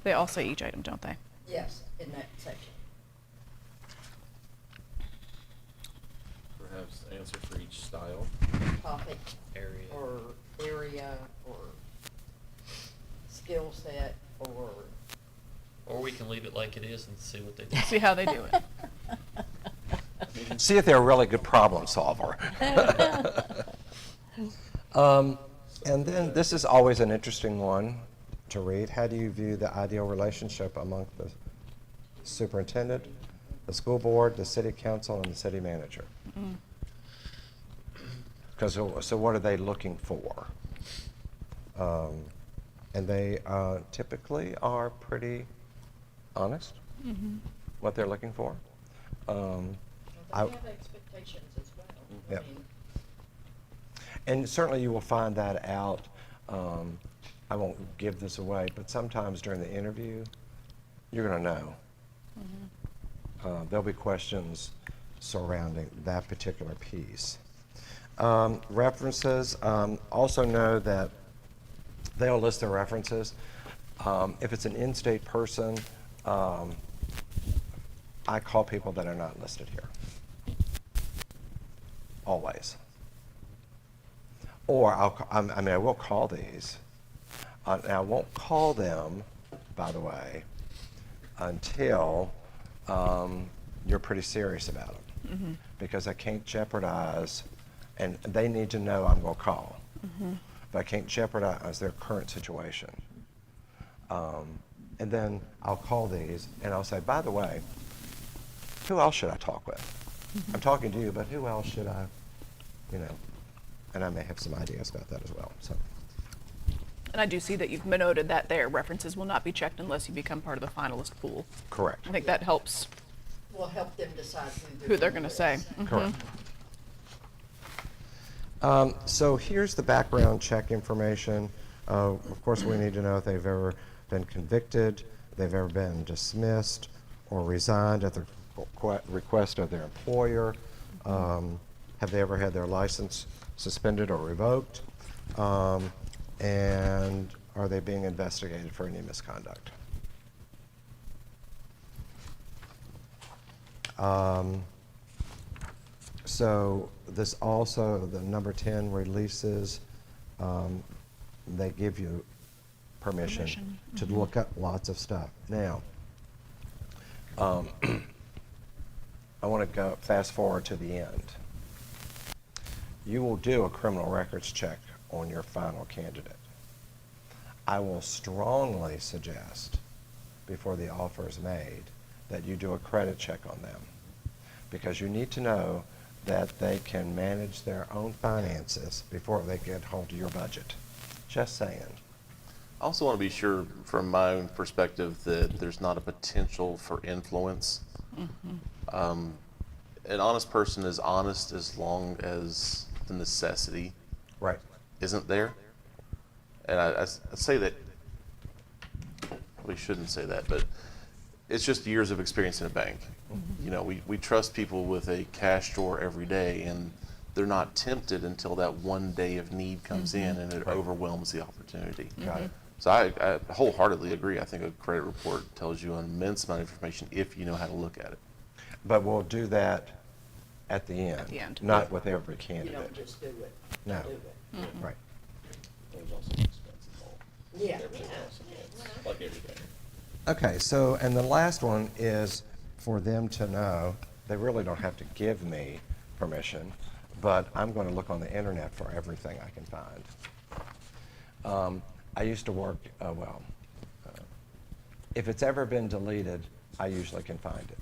They all say each item, don't they? Yes, in that section. Perhaps answer for each style. Topic. Area. Or area, or skill set, or. Or we can leave it like it is and see what they do. See how they do it. See if they're a really good problem solver. And then this is always an interesting one to read. How do you view the ideal relationship among the superintendent, the school board, the city council, and the city manager? Because so what are they looking for? And they typically are pretty honest what they're looking for. They I- have expectations as well. I Yep. mean, And certainly you will find that out. I won't give this away, but sometimes during the interview, you're going to know. There'll be questions surrounding that particular piece. References, also know that they'll list their references. If it's an in-state person, I call people that are not listed here. Always. Or I will call these. And I won't call them, by the way, until you're pretty serious about them. Because I can't jeopardize, and they need to know I'm going to call. But I can't jeopardize their current situation. And then I'll call these and I'll say, by the way, who else should I talk with? I'm talking to you, but who else should I, and I may have some ideas about that as well. So, And I do see that you've noted that there. References will not be checked unless you become part of the finalist pool. correct. I think that helps Will help them decide who they're going to with. say. Correct. So here's the background check information. Of course, we need to know if they've ever been convicted, they've ever been dismissed or resigned at the request of their employer. Have they ever had their license suspended or revoked? And are they being investigated for any misconduct? So this also, the number 10 releases, they give you permission to look up lots of stuff. Now, I want to go fast forward to the end. You will do a criminal records check on your final candidate. I will strongly suggest, before the offer is made, that you do a credit check on them, because you need to know that they can manage their own finances before they get hold of your budget. Just saying. I also want to be sure, from my own perspective, that there's not a potential for influence. An honest person is honest as long as the necessity Right. isn't there. And I say that, we shouldn't say that, but it's just years of experience in a bank. We trust people with a cash drawer every day, and they're not tempted until that one day of need comes in and it overwhelms the opportunity. Got it. So I wholeheartedly agree. I think a credit report tells you an immense amount of information if you know how to look at it. But we'll do that at the end. the end. Not with every You candidate. don't just do it. No. Do it. Right. There's also an expense involved. Yeah. Everything else, it's like everything. Okay, so, and the last one is for them to know, they really don't have to give me permission, but I'm going to look on the internet for everything I can find. I used to work, if it's ever been deleted, I usually can find it.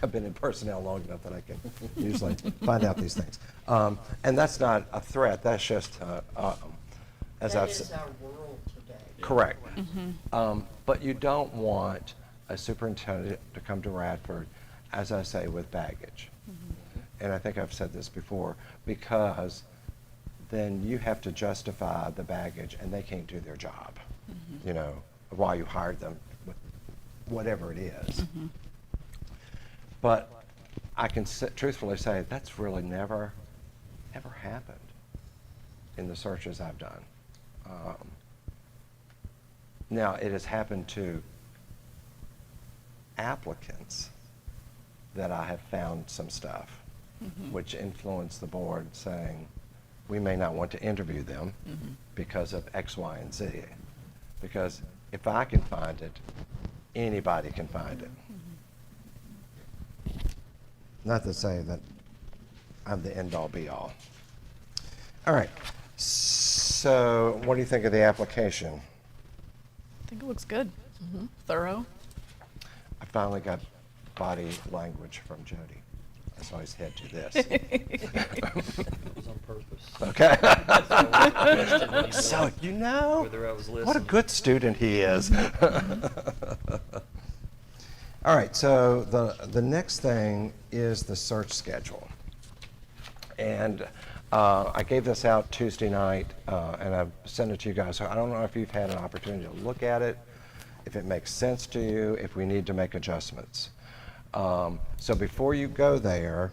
I've been in personnel long enough that I can usually find out these things. And that's not a threat, that's just, as That I've is said. our world today. Correct. But you don't want a superintendent to come to Radford, as I say, with baggage. And I think I've said this before, because then you have to justify the baggage and they can't do their job, while you hired them, with whatever it is. But I can truthfully say that's really never, ever happened in the searches I've done. Now, it has happened to applicants that I have found some stuff, which influenced the board saying, we may not want to interview them because of X, Y, and Z. Because if I can find it, anybody can find it. Not to say that I'm the end-all, be-all. All right, so what do you think of the application? I think it looks good. Thorough. I finally got body language from Jody. I saw his head do this. It was on purpose. Okay. Question anymore, So, whether I was what a listening. good student he is. All right, so the next thing is the search schedule. And I gave this out Tuesday night, and I've sent it to you guys. So I don't know if you've had an opportunity to look at it, if it makes sense to you, if we need to make adjustments. So before you go there,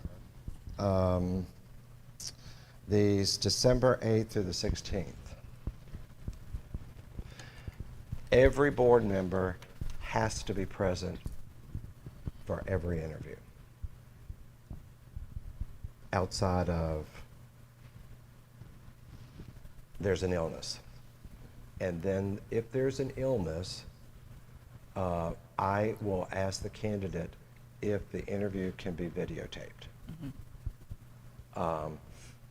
these December 8th through the 16th, every board member has to be present for every interview. Outside of, there's an illness. And then if there's an illness, I will ask the candidate if the interview can be videotaped.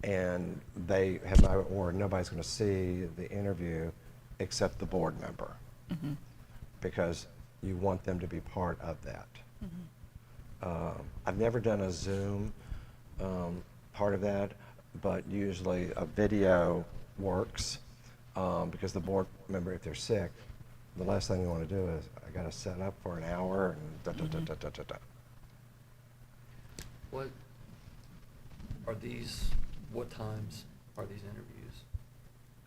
And they have or nobody's going to see the interview except the board member, because you want them to be part of that. I've never done a Zoom part of that, but usually a video works, because the board member, if they're sick, the last thing you want to do is, I got to set up for an hour and da-da-da-da-da-da. What are these, what times are these interviews?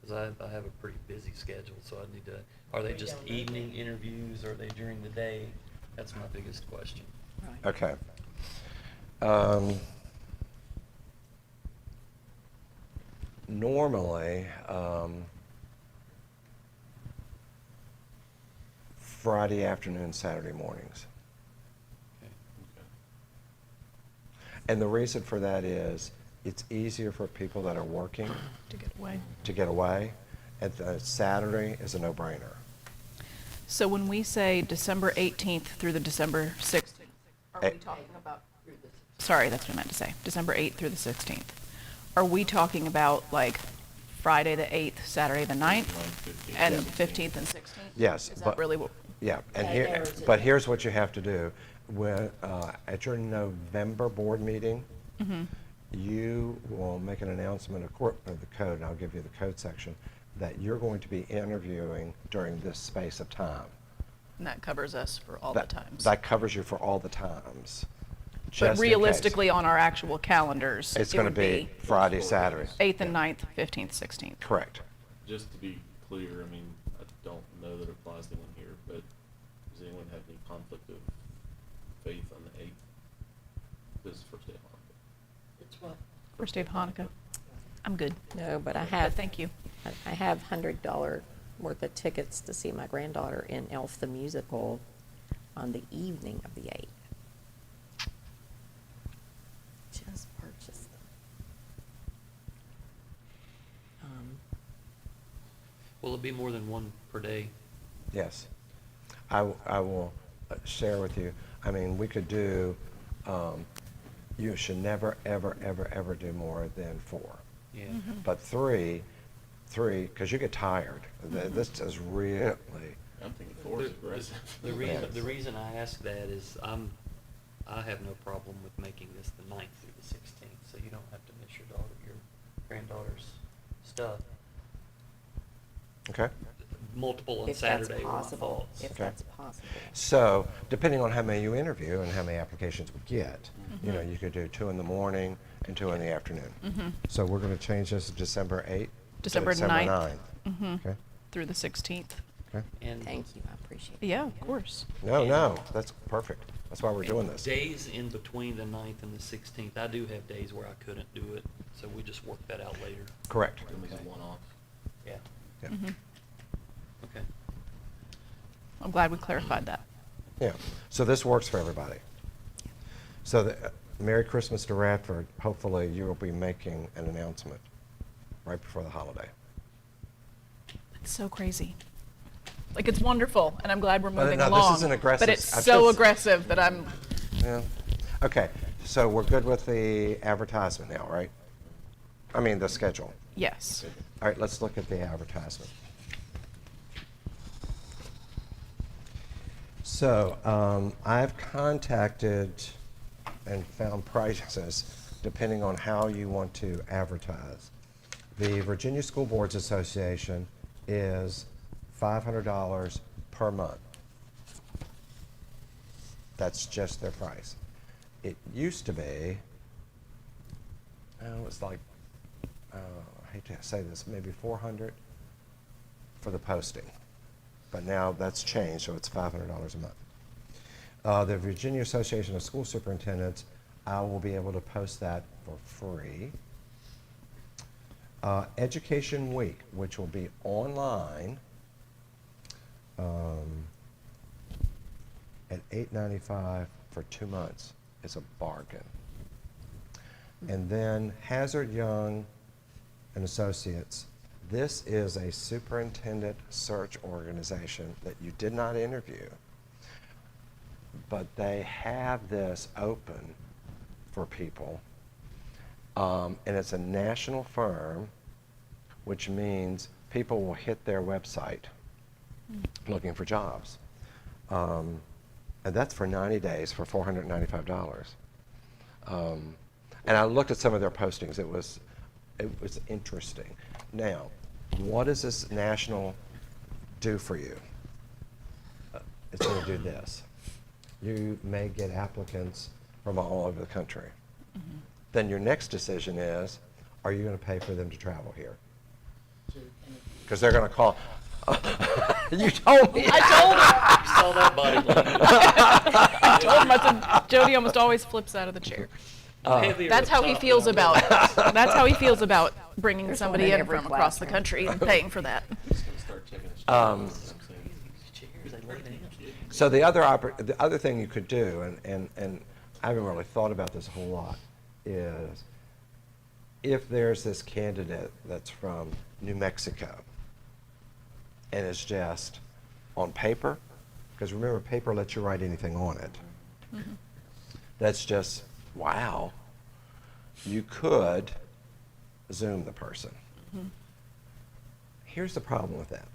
Because I have a pretty busy schedule, so I need to, are they just evening interviews, or are they during the day? That's my biggest question. Okay. Normally, Friday afternoon, Saturday mornings. Okay. And the reason for that is, it's easier for people that are working To get away. to get away, and Saturday is a no-brainer. So when we say December 18th through the December 16th, are we Eh. talking about, sorry, that's what I meant to say, December 8th through the 16th. Are we talking about like Friday the 8th, Saturday the 9th, 15th, and Yeah. 15th and 16th? Yes, Is that but- really what? Yeah, and That here, narrows it but down. here's what you have to do. When, at your November board meeting, you will make an announcement of the code, and I'll give you the code section, that you're going to be interviewing during this space of time. And that covers us for all the That- times. That covers you for all the times. But just in case. realistically, on our actual calendars, It's it going to would be Friday, Saturday. 8th and 9th, 15th, 16th. Correct. Just to be clear, I mean, I don't know that it applies to anyone here, but does anyone have any conflict of faith on the 8th? This is first day of Hanukkah. It's what? First day of Hanukkah. I'm good. No, but I But have. thank you. I have $100 worth of tickets to see my granddaughter in Elf the Musical on the evening of the 8th. Just purchased them. Will it be more than one per day? Yes. I will share with you, I mean, we could do, you should never, ever, ever, ever do more than 4. Yeah. But three, because you get tired. This is really, I'm thinking 4 is aggressive. The reason I ask that is I have no problem with making this the 9th through the 16th, so you don't have to miss your granddaughter's stuff. okay? Multiple on If that's Saturday were my possible, thoughts. if Okay. that's possible. So, depending on how many you interview and how many applications we get, you know, you could do 2 in the morning and 2 in the afternoon. So we're going to change this to December 8th? to December 9th. 9th. Okay, Through the 16th. okay. And Thank you, I appreciate it. Yeah, of course. No, that's perfect. That's why we're doing this. days in between the 9th and the 16th, I do have days where I couldn't do it, so we just work that out later. Correct. It was a one-off. Yeah. Yeah. Okay. I'm glad we clarified that. Yeah, so this works for everybody. So, Merry Christmas to Radford. Hopefully, you will be making an announcement right before the holiday. It's so crazy. Like, it's wonderful, and I'm glad we're No, moving no, this along. isn't aggressive. But it's I'm so just- aggressive that I'm, Yeah. Okay, so we're good with the advertisement now, right? I mean, the schedule. yes. All right, let's look at the advertisement. So, I've contacted and found prices depending on how you want to advertise. The Virginia School Boards Association is $500 per month. That's just their price. It used to be, it was like, I hate to say this, maybe 400 for the posting. But now that's changed, so it's $500 a month. The Virginia Association of School Superintendents, I will be able to post that for free. Education Week, which will be online, at $8.95 for 2 months is a bargain. And then Hazard Young and Associates, this is a superintendent search organization that you did not interview, but they have this open for people. And it's a national firm, which means people will hit their website looking for jobs. And that's for 90 days for $495. And I looked at some of their postings. It was interesting. Now, what does this national do for you? It's going to do this. You may get applicants from all over the country. Then your next decision is, are you going to pay for them to travel here? Because they're going to call. You told me. I told him. You saw that body language. I told him. I said, Jody almost always flips out of the chair. Heavier That's up how he top feels than about. I'm That's how he feels about bringing There's somebody one in in every from across the classroom. country and paying for that. Just gonna start checking his Chairs, they lay down. So the other thing you could do, and I haven't really thought about this a whole lot, is if there's this candidate that's from New Mexico and it's just on paper, because remember, paper lets you write anything on it. That's just, wow. You could Zoom the person. Here's the problem with that.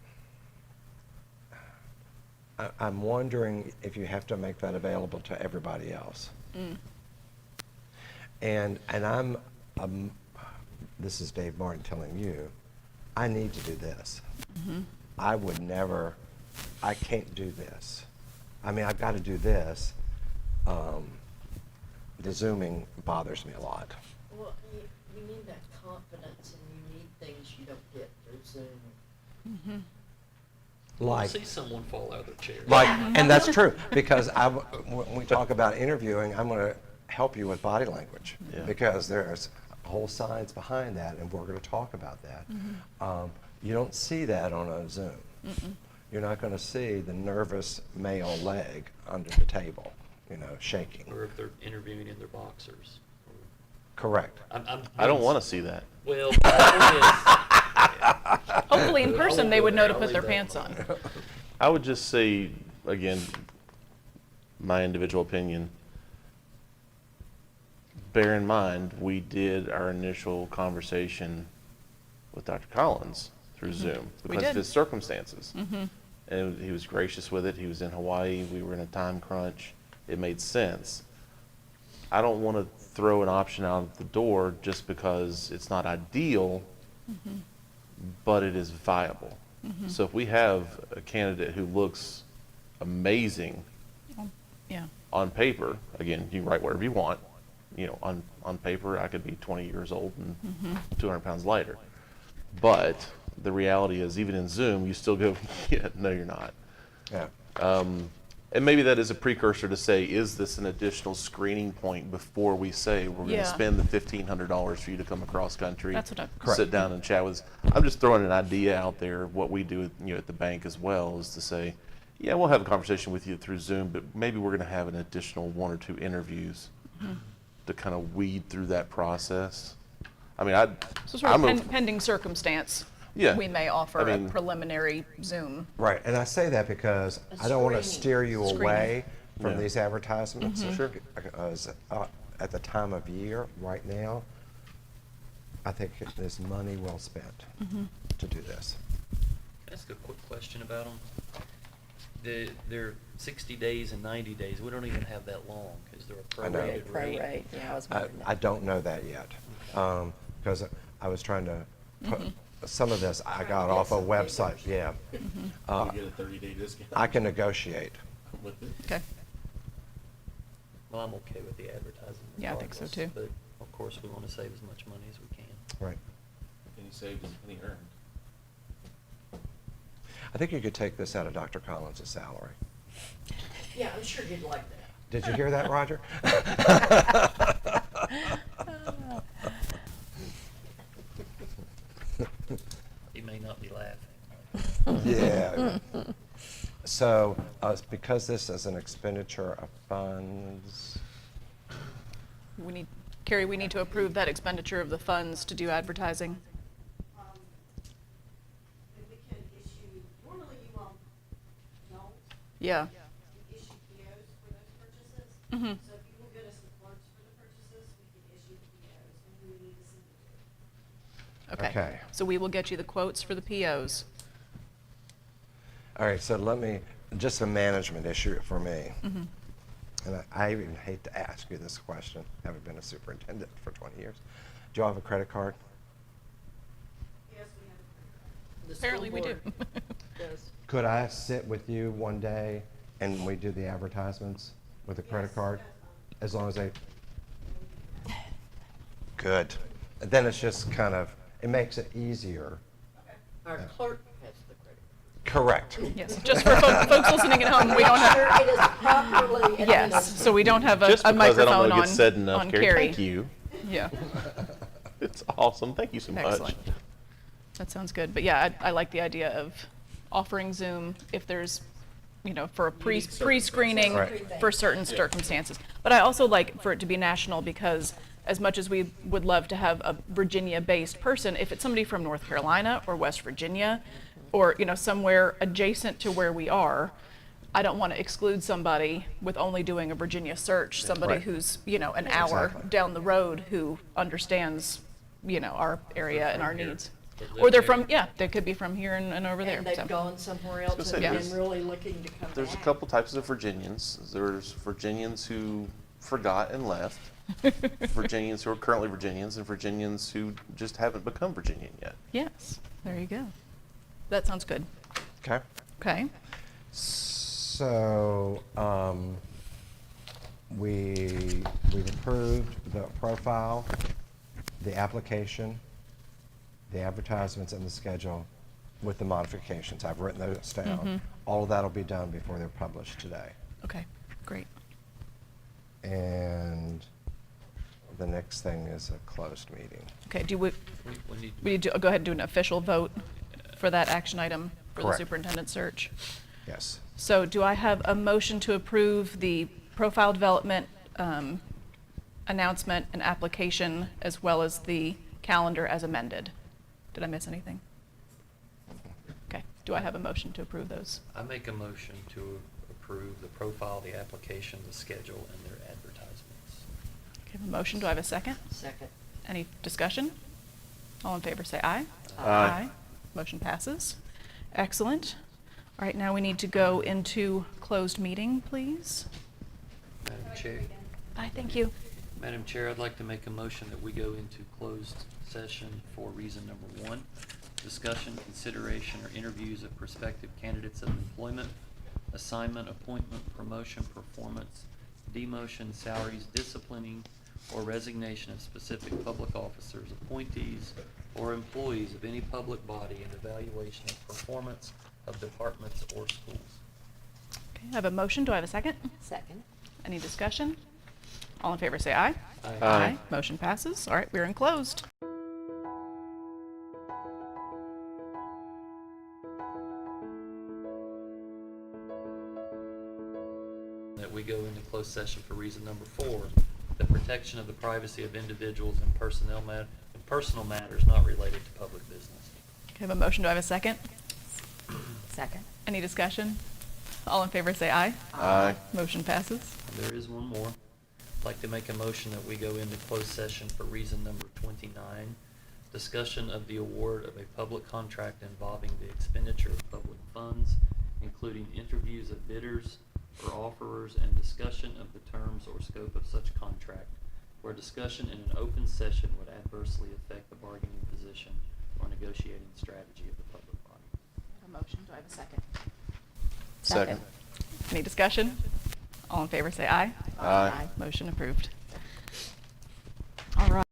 I'm wondering if you have to make that available to everybody else. And I'm, this is Dave Martin telling you, I need to do this. I would never, I can't do this. I mean, I've got to do this. The Zooming bothers me a lot. Well, you need that confidence and you need things you don't get through Zoom. Like, See someone fall out of their chair. and that's true, because when we talk about interviewing, I'm going to help you with body language, Yeah. because there's whole science behind that, and we're going to talk about that. You don't see that on a Zoom. You're not going to see the nervous male leg under the table, shaking. Or if they're interviewing in their boxers. Correct. I don't want to see that. Well, the point is, Hopefully, in person, they would know to I'll put leave their that pants alone. on. I would just say, again, my individual opinion, bear in mind, we did our initial conversation with Dr. Collins through Zoom We because of did. his circumstances. And he was gracious with it. He was in Hawaii. We were in a time crunch. It made sense. I don't want to throw an option out the door just because it's not ideal, but it is viable. So if we have a candidate who looks amazing Yeah. on paper, again, you write whatever you want. On paper, I could be 20 years old and 200 pounds lighter. But the reality is, even in Zoom, you still go, yeah, no, you're not. Yeah. And maybe that is a precursor to say, is this an additional screening point before we say we're going Yeah. to spend the $1,500 for you to come across country, That's what I- Correct. sit down and chat with us? I'm just throwing an idea out there. What we do at the bank as well is to say, yeah, we'll have a conversation with you through Zoom, but maybe we're going to have an additional 1 or 2 interviews to kind of weed through that process. I mean, So sort of pending circumstance. Yeah. We may offer I mean- a preliminary Zoom. Right, and I say that because I don't want to screening. steer you Screening. away from Yeah. these advertisements. Sure. Because at the time of year, right now, I think it is money well spent to do this. Can I ask a quick question about them? They're 60 days and 90 days. We don't even have that long. Is there a I know. prorated rate? Prorate, yeah, I was I wondering that. don't know that yet, because I was trying to put, some of this I got off a website, yeah. You get a 30-day discount. I can negotiate. with it. Okay. Well, I'm okay with the advertising. Yeah, I think so, regardless, too. But of course, we want to save as much money as we can. Right. Penny saved is a penny earned. I think you could take this out of Dr. Collins' salary. Yeah, I'm sure you'd like that. Did you hear that, Roger? He may not be laughing. Yeah. So, because this is an expenditure of funds, Carrie, we need to approve that expenditure of the funds to do advertising. If we can issue, normally you all don't, Yeah. we issue POs for those purchases. Mhm. So if you will get us the quotes for the purchases, we can issue the POs and who we need to send it Okay. So we will get you the quotes for the POs. All right, so let me, just a management issue for me. Mm-hmm. And I even hate to ask you this question, having been a superintendent for 20 years. Do you all have a credit card? Yes, we have. The school Apparently we do. board does. Could I sit with you one day and we do the advertisements with a credit card? As long as they, good. Then it's just kind of, it makes it easier. Our clerk has the credit. Correct. Yes, just for folks listening at home, we don't Sure have, it is properly yes, administered. so we don't have a Just because I microphone don't know on, if it's said enough, on Carrie. Carrie. Thank you. Yeah, It's awesome. Thank you so much. excellent. That sounds good. But yeah, I like the idea of offering Zoom if there's, for a pre-screening Right. for certain circumstances. But I also like for it to be national because as much as we would love to have a Virginia-based person, if it's somebody from North Carolina or West Virginia or, somewhere adjacent to where we are, I don't want to exclude somebody with only doing a Virginia search, somebody Right. who's, an hour Exactly. down the road who understands, our area and our Here. needs. That Or live they're here. from, they could be from here and over there. And they've so. gone somewhere else say, and there's- been really looking to come back. There's a couple types of Virginians. There's Virginians who forgot and left, Virginians who are currently Virginians, and Virginians who just haven't become Virginian yet. Yes, there you go. That sounds good. Okay. Okay. So, we've approved the profile, the application, the advertisements, and the schedule with the modifications. I've written those down. All of that will be done before they're published today. Okay, great. And the next thing is a closed meeting. Okay, We we need to go ahead and do an official vote for that action item for the Correct. superintendent search. Yes. So do I have a motion to approve the profile development announcement and application as well as the calendar as amended? Did I miss anything? Okay, do I have a motion to approve those? I make a motion to approve the profile, the application, the schedule, and their advertisements. Okay, I have a motion, do I have a second? Second. Any discussion? All in favor say aye. Aye. Motion passes. Excellent. All right, now we need to go into closed meeting, please. Madam Chair, Aye, thank you. Madam Chair, I'd like to make a motion that we go into closed session for reason number 1, discussion, consideration, or interviews of prospective candidates of employment, assignment, appointment, promotion, performance, demotion, salaries, disciplining, or resignation of specific public officers, appointees, or employees of any public body, and evaluation of performance of departments or schools. Okay, I have a motion. Do I have a second? Second. Any discussion? All in favor say aye. Aye. Motion passes. All right, we're in closed. That we go into closed session for reason number 4, the protection of the privacy of individuals and personal matters not related to public business. Okay, I have a motion. Do I have a second? Second. Any discussion? All in favor say aye. Aye. Motion passes. There is one more. I'd like to make a motion that we go into closed session for reason number 29, discussion of the award of a public contract involving the expenditure of public funds, including interviews of bidders or offerers and discussion of the terms or scope of such contract, where discussion in an open session would adversely affect the bargaining position or negotiating strategy of the public body. A motion. Do I have a second? Second. Any discussion? All in favor say aye. Aye. Motion approved. All right.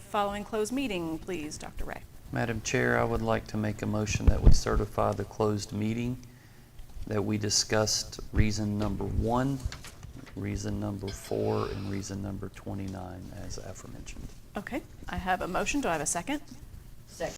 following closed meeting, please, Dr. Ray? Madam Chair, I would like to make a motion that we certify the closed meeting, that we discussed reason number 1, reason number 4, and reason number 29 as aforementioned. Okay, I have a motion. Do I have a second?